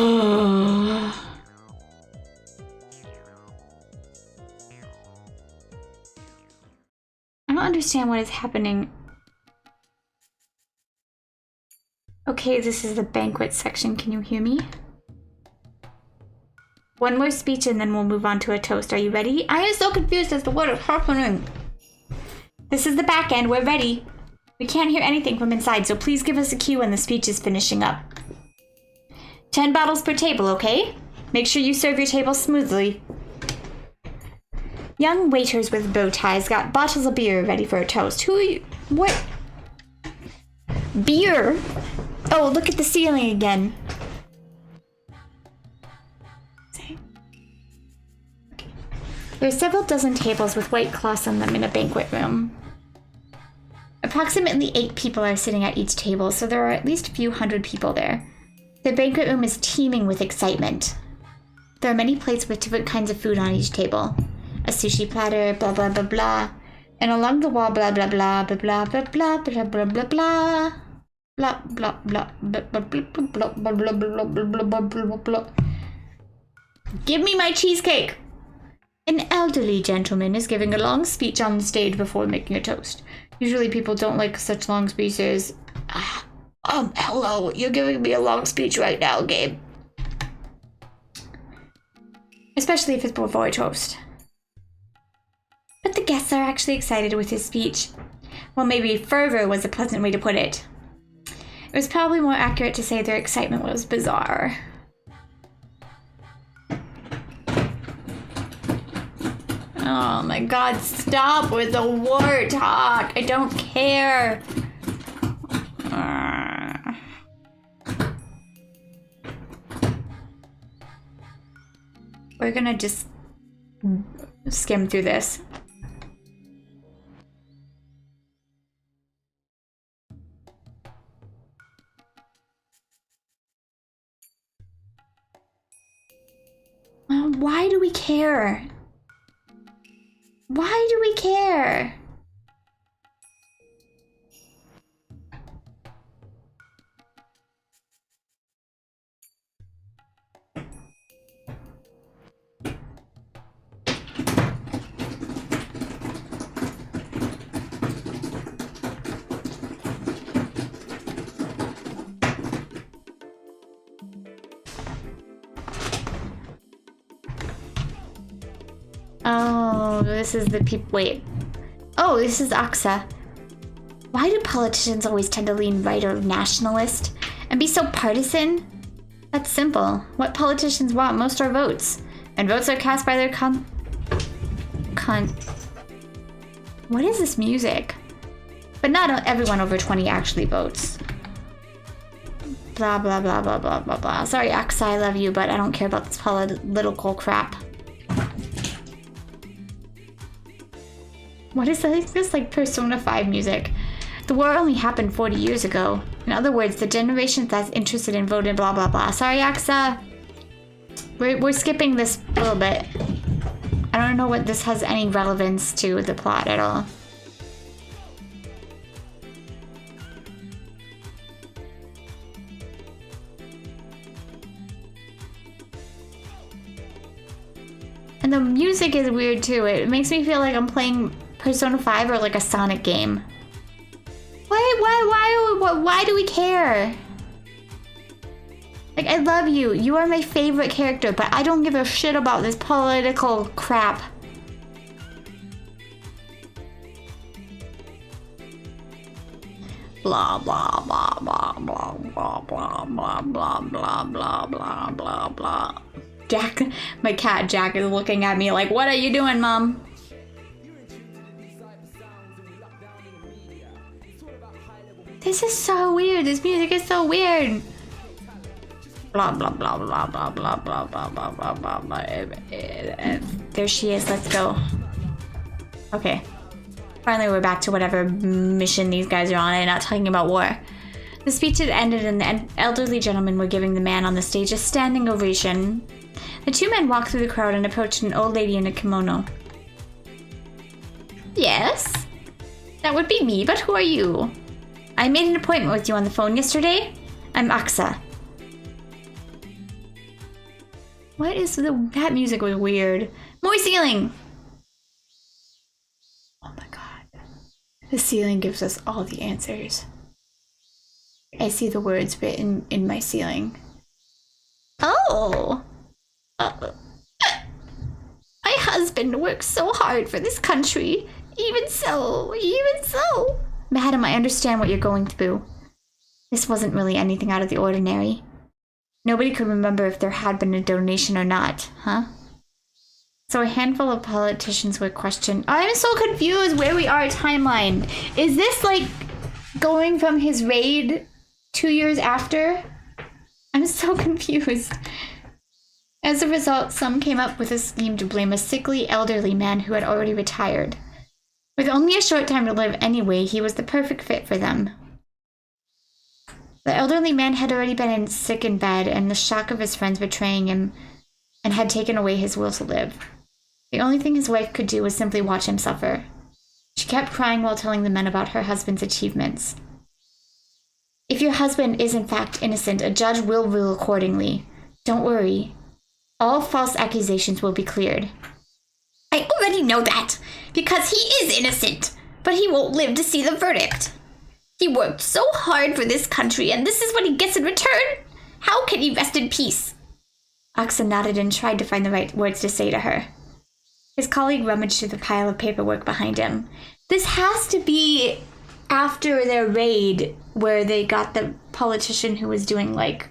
don't understand what is happening. Okay, this is the banquet section. Can you hear me? One more speech and then we'll move on to a toast. Are you ready? I am so confused as to what is happening. This is the back end. We're ready. We can't hear anything from inside, so please give us a cue when the speech is finishing up. 10 bottles per table, okay? Make sure you serve your table smoothly. Young waiters with bow ties got bottles of beer ready for a toast. Who are you? What? Beer? Oh, look at the ceiling again. There are several dozen tables with white cloths on them in a banquet room. Approximately 8 people are sitting at each table, so there are at least a few hundred people there. The banquet room is teeming with excitement. There are many plates with different kinds of food on each table. A sushi platter, blah blah blah blah. And along the wall, blah blah blah blah blah blah blah blah blah blah blah. Blah blah blah blah blah blah blah blah blah blah blah blah. Give me my cheesecake! An elderly gentleman is giving a long speech on the stage before making a toast. Usually people don't like such long speeches. Hello, you're giving me a long speech right now, Gabe. Especially if it's before a toast. But the guests are actually excited with his speech. Well, maybe fervor was a pleasant way to put it. It was probably more accurate to say their excitement was bizarre. Oh my God, stop with the war talk. I don't care. We're gonna just skim through this. Why do we care? Why do we care? Oh, this is the people. Wait. Oh, this is Aksa. Why do politicians always tend to lean right or nationalist and be so partisan? That's simple. What politicians want most are votes, and votes are cast by their What is this music? But not everyone over 20 actually votes. Blah blah blah blah blah blah blah. Sorry, Aksa, I love you, but I don't care about this political crap. What is this like Persona 5 music? The war only happened 40 years ago. In other words, the generation that's interested in voting blah blah blah. Sorry, Aksa. We're skipping this a little bit. I don't know what this has any relevance to the plot at all. the music is weird too. It makes me feel like I'm playing Persona 5 or like a Sonic game. Why do we care? Like, I love you. You are my favorite character, but I don't give a shit about this political crap. Blah, blah, blah, blah, blah, blah, blah, blah, blah, blah, blah, blah, blah, blah. Jack, my cat Jack is looking at me like, what are you doing, Mom? This is so weird. This music is so weird. Blah, blah, blah, blah, blah, blah, blah, blah, blah, blah, blah, blah. There she is. Let's go. Okay. Finally, we're back to whatever mission these guys are on and not talking about war. The speech had ended and the elderly gentlemen were giving the man on the stage a standing ovation. The two men walked through the crowd and approached an old lady in a kimono. Yes? That would be me, but who are you? I made an appointment with you on the phone yesterday. I'm Aksa. What is that music was weird. More ceiling! Oh my god. The ceiling gives us all the answers. I see the words written in my ceiling. Oh! My husband works so hard for this country. Even so. Madam, I understand what you're going through. This wasn't really anything out of the ordinary. Nobody could remember if there had been a donation or not, huh? So a handful of politicians were questioned. I'm so confused where we are timeline. Is this like going from his raid 2 years after? I'm so confused. As a result, some came up with a scheme to blame a sickly elderly man who had already retired. With only a short time to live anyway, he was the perfect fit for them. The elderly man had already been sick in bed, and the shock of his friends betraying him and had taken away his will to live. The only thing his wife could do was simply watch him suffer. She kept crying while telling the men about her husband's achievements. If your husband is in fact innocent, a judge will rule accordingly. Don't worry. All false accusations will be cleared. I already know that, because he is innocent, but he won't live to see the verdict. He worked so hard for this country, and this is what he gets in return? How can he rest in peace? Aksa nodded and tried to find the right words to say to her. His colleague rummaged through the pile of paperwork behind him. This has to be after their raid where they got the politician who was doing, like,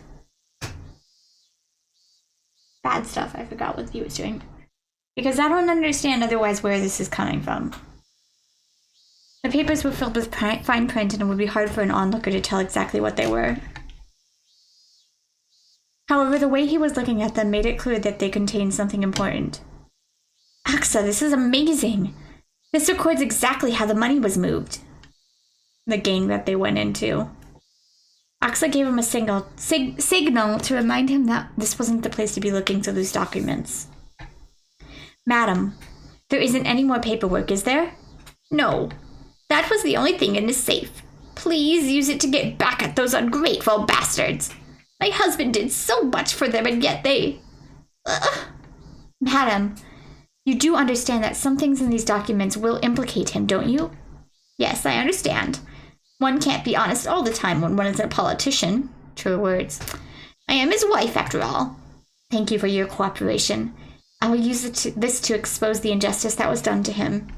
bad stuff. I forgot what he was doing. Because I don't understand otherwise where this is coming from. The papers were filled with fine print, and it would be hard for an onlooker to tell exactly what they were. However, the way he was looking at them made it clear that they contained something important. Aksa, this is amazing! This records exactly how the money was moved. The gang that they went into. Aksa gave him a signal to remind him that this wasn't the place to be looking through these documents. Madam, there isn't any more paperwork, is there? No. That was the only thing in his safe. Please use it to get back at those ungrateful bastards. My husband did so much for them, and yet they... Madam, you do understand that some things in these documents will implicate him, don't you? Yes, I understand. One can't be honest all the time when one is a politician. True words. I am his wife, after all. Thank you for your cooperation. I will use this to expose the injustice that was done to him.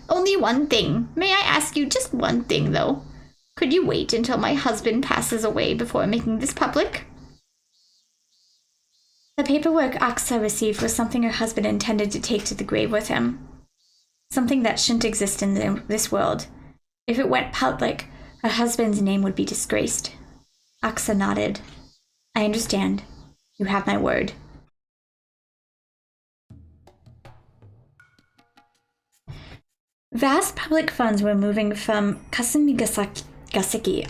Only one thing. May I ask you just one thing, though? Could you wait until my husband passes away before making this public? The paperwork Aksa received was something her husband intended to take to the grave with him. Something that shouldn't exist in this world. If it went public, her husband's name would be disgraced. Aksa nodded. I understand. You have my word. Vast public funds were moving from Kasumigaseki.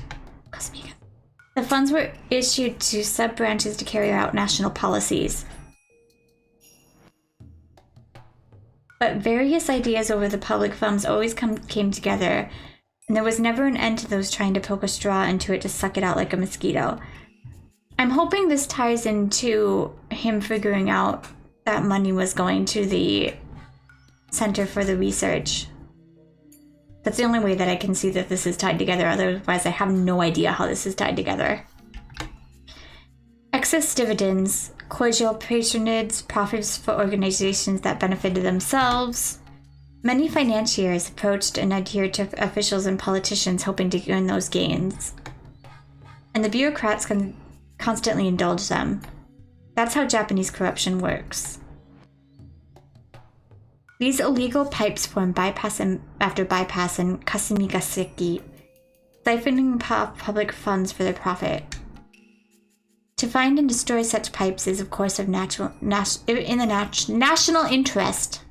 The funds were issued to sub-branches to carry out national policies. But various ideas over the public funds always came together, and there was never an end to those trying to poke a straw into it to suck it out like a mosquito. I'm hoping this ties into him figuring out that money was going to the Center for the Research. That's the only way that I can see that this is tied together. Otherwise, I have no idea how this is tied together. Excess dividends, cordial patronage, profits for organizations that benefited themselves. Many financiers approached and adhered to officials and politicians hoping to earn those gains. And the bureaucrats constantly indulge them. That's how Japanese corruption works. These illegal pipes form bypass after bypass and kasumi-gaseki, siphoning off public funds for their profit. To find and destroy such pipes is, of course, in the national interest.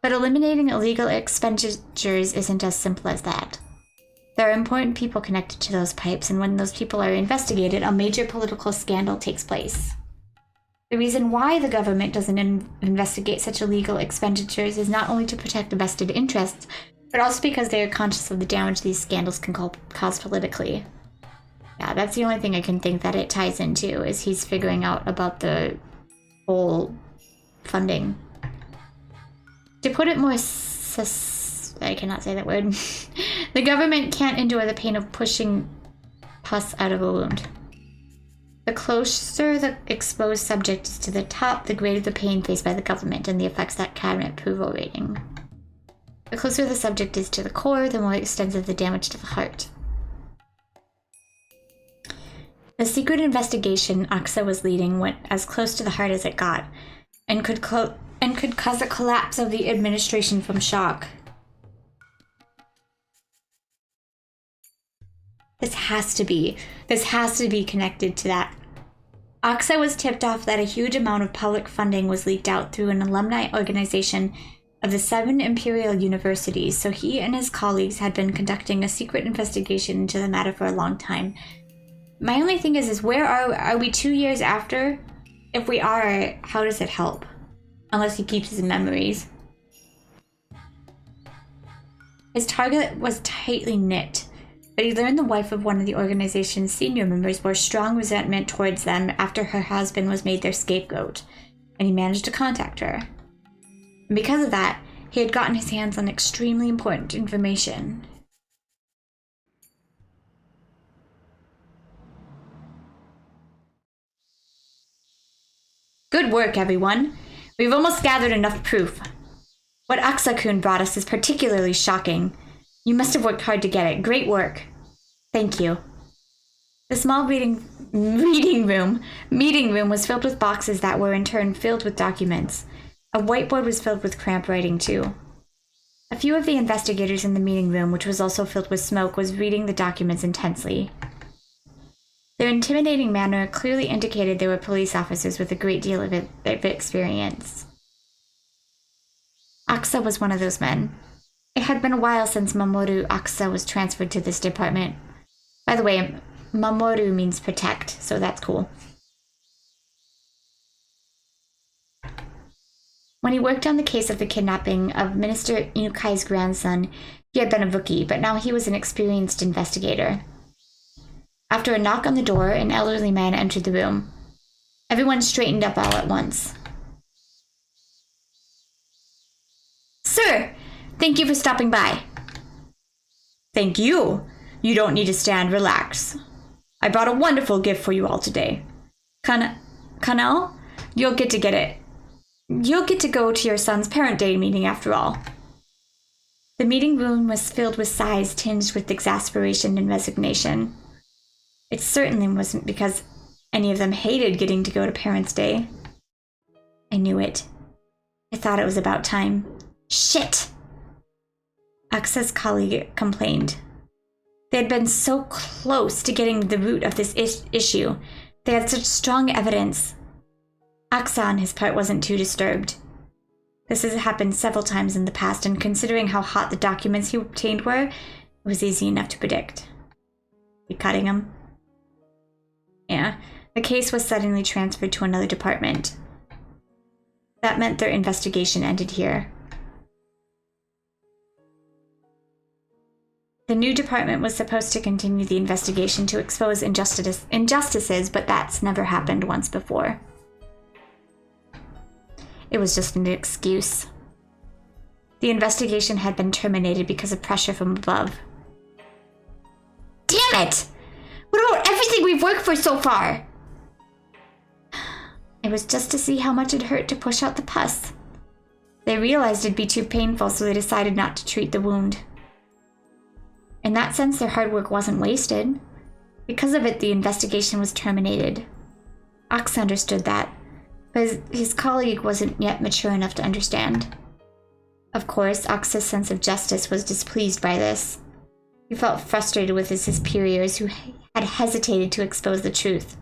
But eliminating illegal expenditures isn't as simple as that. There are important people connected to those pipes, and when those people are investigated, a major political scandal takes place. The reason why the government doesn't investigate such illegal expenditures is not only to protect the vested interests, but also because they are conscious of the damage these scandals can cause politically. Yeah, that's the only thing I can think that it ties into, is he's figuring out about the whole funding. To put it more I cannot say that word. The government can't endure the pain of pushing pus out of a wound. The closer the exposed subject is to the top, the greater the pain faced by the government and the effects that cabinet approval rating. The closer the subject is to the core, the more extensive the damage to the heart. The secret investigation Aksa was leading went as close to the heart as it got, and could cause a collapse of the administration from shock. This has to be connected to that. Aksa was tipped off that a huge amount of public funding was leaked out through an alumni organization of the 7 imperial universities, so he and his colleagues had been conducting a secret investigation into the matter for a long time. My only thing is where are we 2 years after? If we are, how does it help? Unless he keeps his memories. His target was tightly knit, but he learned the wife of one of the organization's senior members bore strong resentment towards them after her husband was made their scapegoat, and he managed to contact her. And because of that, he had gotten his hands on extremely important information. Good work, everyone. We've almost gathered enough proof. What Aksa-kun brought us is particularly shocking. You must have worked hard to get it. Great work. Thank you. The small meeting room was filled with boxes that were in turn filled with documents. A whiteboard was filled with cramp writing, too. A few of the investigators in the meeting room, which was also filled with smoke, was reading the documents intensely. Their intimidating manner clearly indicated they were police officers with a great deal of experience. Aksa was one of those men. It had been a while since Mamoru Aksa was transferred to this department. By the way, Mamoru means protect, so that's cool. When he worked on the case of the kidnapping of Minister Inukai's grandson, he had been a rookie, but now he was an experienced investigator. After a knock on the door, an elderly man entered the room. Everyone straightened up all at once. Sir, thank you for stopping by. Thank you. You don't need to stand. Relax. I brought a wonderful gift for you all today. Kanal, you'll get to get it. You'll get to go to your son's parent day meeting after all. The meeting room was filled with sighs tinged with exasperation and resignation. It certainly wasn't because any of them hated getting to go to Parents' Day. I knew it. I thought it was about time. Shit! Aksa's colleague complained. They had been so close to getting to the root of this issue. They had such strong evidence. Aksa, on his part, wasn't too disturbed. This has happened several times in the past, and considering how hot the documents he obtained were, it was easy enough to predict. You cutting him? Yeah. The case was suddenly transferred to another department. That meant their investigation ended here. The new department was supposed to continue the investigation to expose injustices, but that's never happened once before. it was just an excuse. The investigation had been terminated because of pressure from above. Damn it! What about everything we've worked for so far? It was just to see how much it hurt to push out the pus. They realized it'd be too painful, so they decided not to treat the wound. In that sense, their hard work wasn't wasted. Because of it, the investigation was terminated. Aksa understood that, but his colleague wasn't yet mature enough to understand. Of course, Aksa's sense of justice was displeased by this. He felt frustrated with his superiors who had hesitated to expose the truth.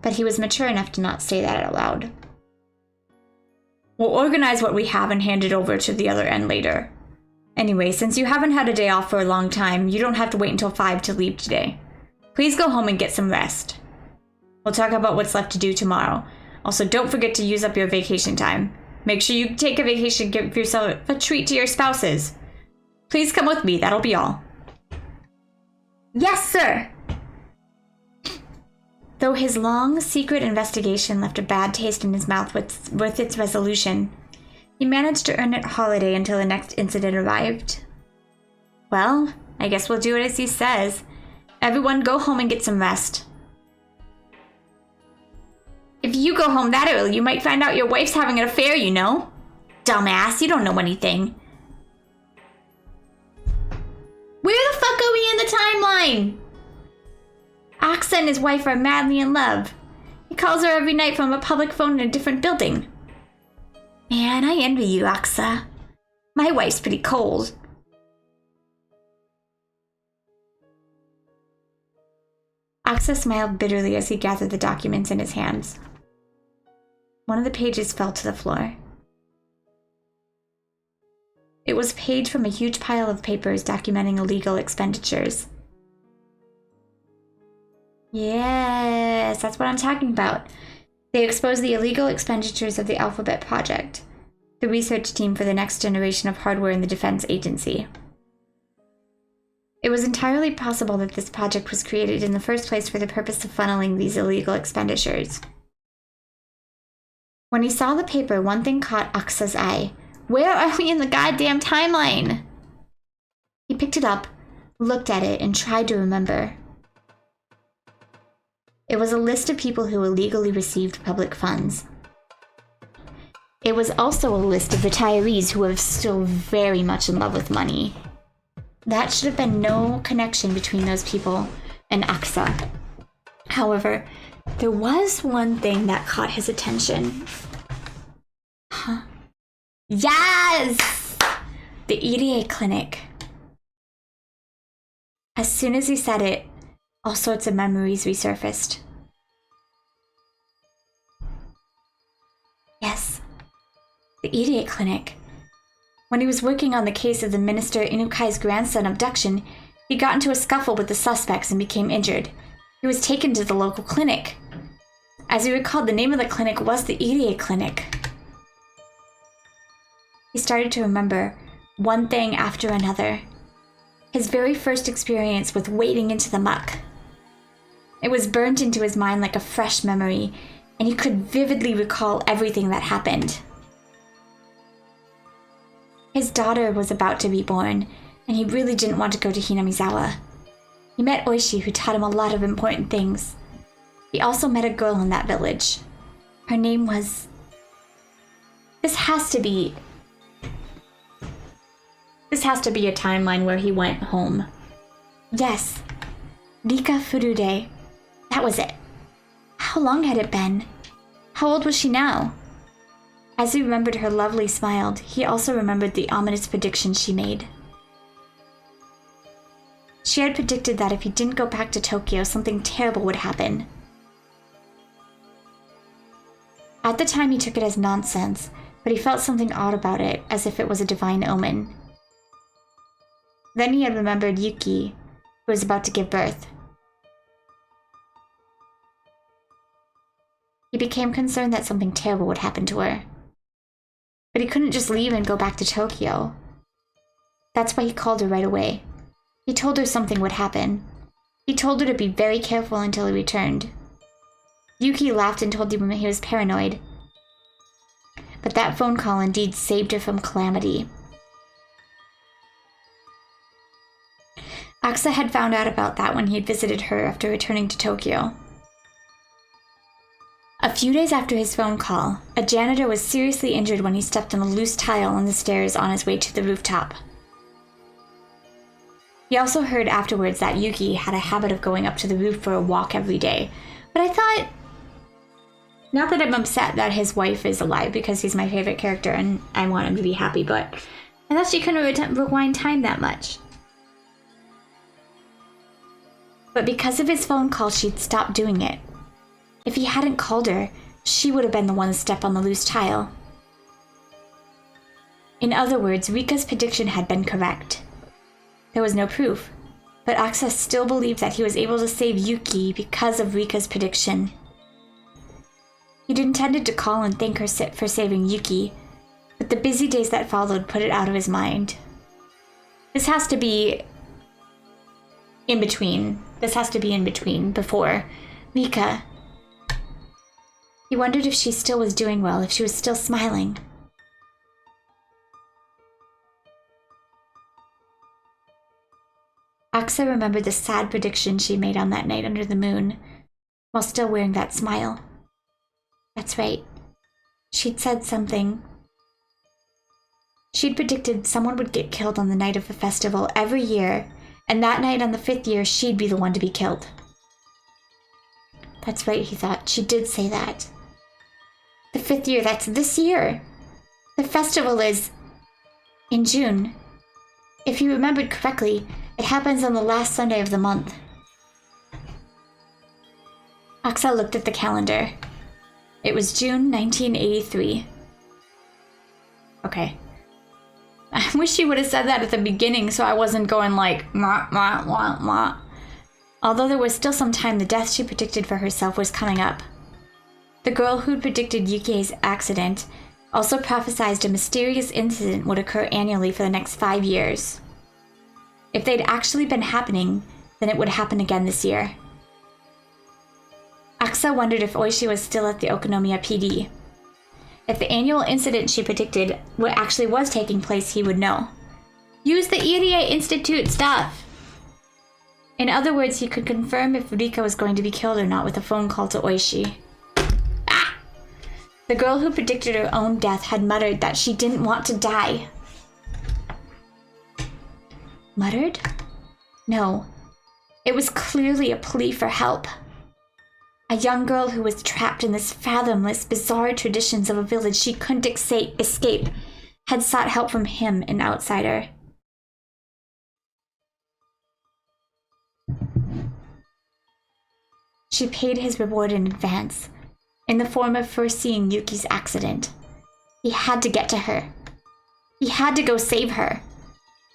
But he was mature enough to not say that out loud. We'll organize what we have and hand it over to the other end later. Anyway, since you haven't had a day off for a long time, you don't have to wait until 5 to leave today. Please go home and get some rest. We'll talk about what's left to do tomorrow. Also, don't forget to use up your vacation time. Make sure you take a vacation and give yourself a treat to your spouses. Please come with me, that'll be all. Yes, sir. Though his long, secret investigation left a bad taste in his mouth with its resolution, he managed to earn a holiday until the next incident arrived. Well, I guess we'll do it as he says. Everyone go home and get some rest. If you go home that early, you might find out your wife's having an affair, you know? Dumbass, you don't know anything. Where the fuck are we in the timeline? Aksa and his wife are madly in love. He calls her every night from a public phone in a different building. Man, I envy you, Aksa. My wife's pretty cold. Aksa smiled bitterly as he gathered the documents in his hands. One of the pages fell to the floor. It was a page from a huge pile of papers documenting illegal expenditures. Yes, that's what I'm talking about. They exposed the illegal expenditures of the Alphabet Project, the research team for the next generation of hardware in the Defense Agency. It was entirely possible that this project was created in the first place for the purpose of funneling these illegal expenditures. When he saw the paper, one thing caught Aksa's eye. Where are we in the goddamn timeline? He picked it up, looked at it, and tried to remember. It was a list of people who illegally received public funds. It was also a list of retirees who were still very much in love with money. That should have been no connection between those people and Aksa. However, there was one thing that caught his attention. Huh? Yes! The EDA clinic. As soon as he said it, all sorts of memories resurfaced. Yes, the EDA clinic. When he was working on the case of the Minister Inukai's grandson abduction, he got into a scuffle with the suspects and became injured. He was taken to the local clinic. As he recalled, the name of the clinic was the EDA clinic. He started to remember one thing after another. His very first experience with wading into the muck. It was burnt into his mind like a fresh memory, and he could vividly recall everything that happened. His daughter was about to be born, and he really didn't want to go to Hinamizawa. He met Oishi, who taught him a lot of important things. He also met a girl in that village. Her name was... This has to be a timeline where he went home. Yes. Rika Furude. That was it. How long had it been? How old was she now? As he remembered her lovely smile, he also remembered the ominous prediction she made. She had predicted that if he didn't go back to Tokyo, something terrible would happen. At the time, he took it as nonsense, but he felt something odd about it, as if it was a divine omen. Then he had remembered Yuki, who was about to give birth. He became concerned that something terrible would happen to her. But he couldn't just leave and go back to Tokyo. That's why he called her right away. He told her something would happen. He told her to be very careful until he returned. Yuki laughed and told him he was paranoid. But that phone call indeed saved her from calamity. Aksa had found out about that when he had visited her after returning to Tokyo. A few days after his phone call, a janitor was seriously injured when he stepped on a loose tile on the stairs on his way to the rooftop. He also heard afterwards that Yuki had a habit of going up to the roof for a walk every day. But I thought, not that I'm upset that his wife is alive because he's my favorite character and I want him to be happy, but I thought she couldn't rewind time that much. But because of his phone call, she'd stopped doing it. If he hadn't called her, she would have been the one to step on the loose tile. In other words, Rika's prediction had been correct. There was no proof, but Aksa still believed that he was able to save Yuki because of Rika's prediction. He'd intended to call and thank her for saving Yuki, but the busy days that followed put it out of his mind. This has to be in between. Before Rika. He wondered if she still was doing well, if she was still smiling. Aksa remembered the sad prediction she made on that night under the moon, while still wearing that smile. That's right. She'd said something. She'd predicted someone would get killed on the night of the festival every year, and that night on the 5th year, she'd be the one to be killed. That's right, he thought. She did say that. The 5th year, that's this year. The festival is in June. If you remembered correctly, it happens on the last Sunday of the month. Aksa looked at the calendar. It was June 1983. Okay. I wish she would have said that at the beginning so I wasn't going like, mah, mah, mah, mah. Although there was still some time, the death she predicted for herself was coming up. The girl who'd predicted Yuki's accident also prophesied a mysterious incident would occur annually for the next 5 years. If they'd actually been happening, then it would happen again this year. Aksa wondered if Oishi was still at the Okonomiya PD. If the annual incident she predicted actually was taking place, he would know. Use the Irie Institute stuff! In other words, he could confirm if Rika was going to be killed or not with a phone call to Oishi. Ah! The girl who predicted her own death had muttered that she didn't want to die. Muttered? No. It was clearly a plea for help. A young girl who was trapped in this fathomless, bizarre traditions of a village she couldn't escape had sought help from him, an outsider. She paid his reward in advance, in the form of first seeing Yuki's accident. He had to get to her. He had to go save her.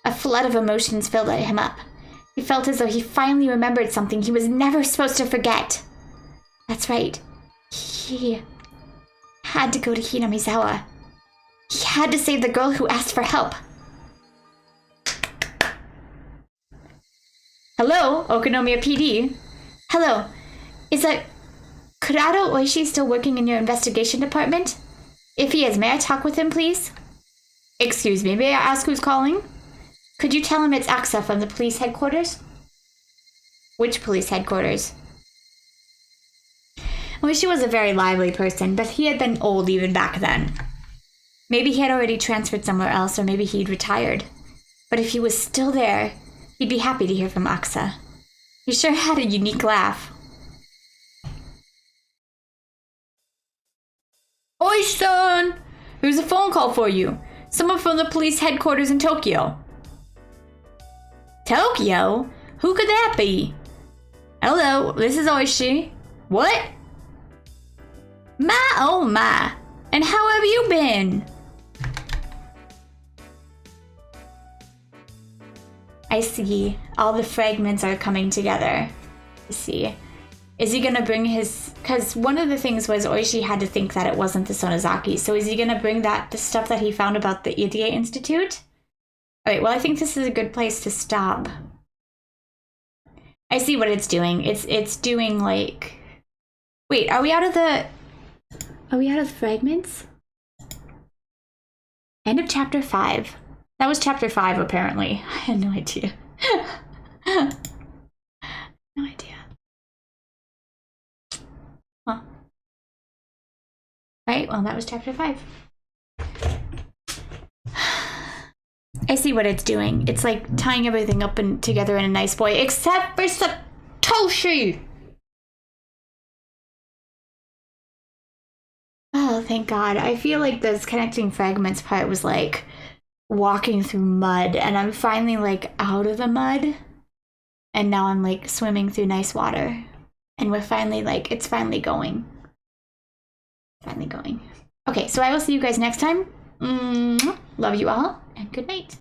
A flood of emotions filled him up. He felt as though he finally remembered something he was never supposed to forget. That's right. He had to go to Hinamizawa. He had to save the girl who asked for help. Hello, Okonomiya PD. Hello. Is Kurado Oishi still working in your investigation department? If he is, may I talk with him, please? Excuse me, may I ask who's calling? Could you tell him it's Aksa from the police headquarters? Which police headquarters? Oishi was a very lively person, but he had been old even back then. Maybe he had already transferred somewhere else, or maybe he'd retired. But if he was still there, he'd be happy to hear from Aksa. He sure had a unique laugh. Oi-san! There's a phone call for you. Someone from the police headquarters in Tokyo. Tokyo? Who could that be? Hello, this is Oishi. What? My oh my. And how have you been? I see. All the fragments are coming together. I see. Is he gonna bring his... Because one of the things was Oishi had to think that it wasn't the Sonozaki. So is he gonna bring the stuff that he found about the Irie Institute? Alright, well I think this is a good place to stop. I see what it's doing. It's doing like... Wait, are we out of the fragments? End of chapter 5. That was chapter 5, apparently. I had no idea. No idea. Huh. Right, well, that was chapter 5. I see what it's doing. It's like tying everything up and together in a nice boy, except for Satoshi! Oh, thank God. I feel like this connecting fragments part was like walking through mud, and I'm finally like out of the mud, and now I'm like swimming through nice water, and we're finally like, it's finally going. Finally going. Okay, so I will see you guys next time. Love you all, and good night.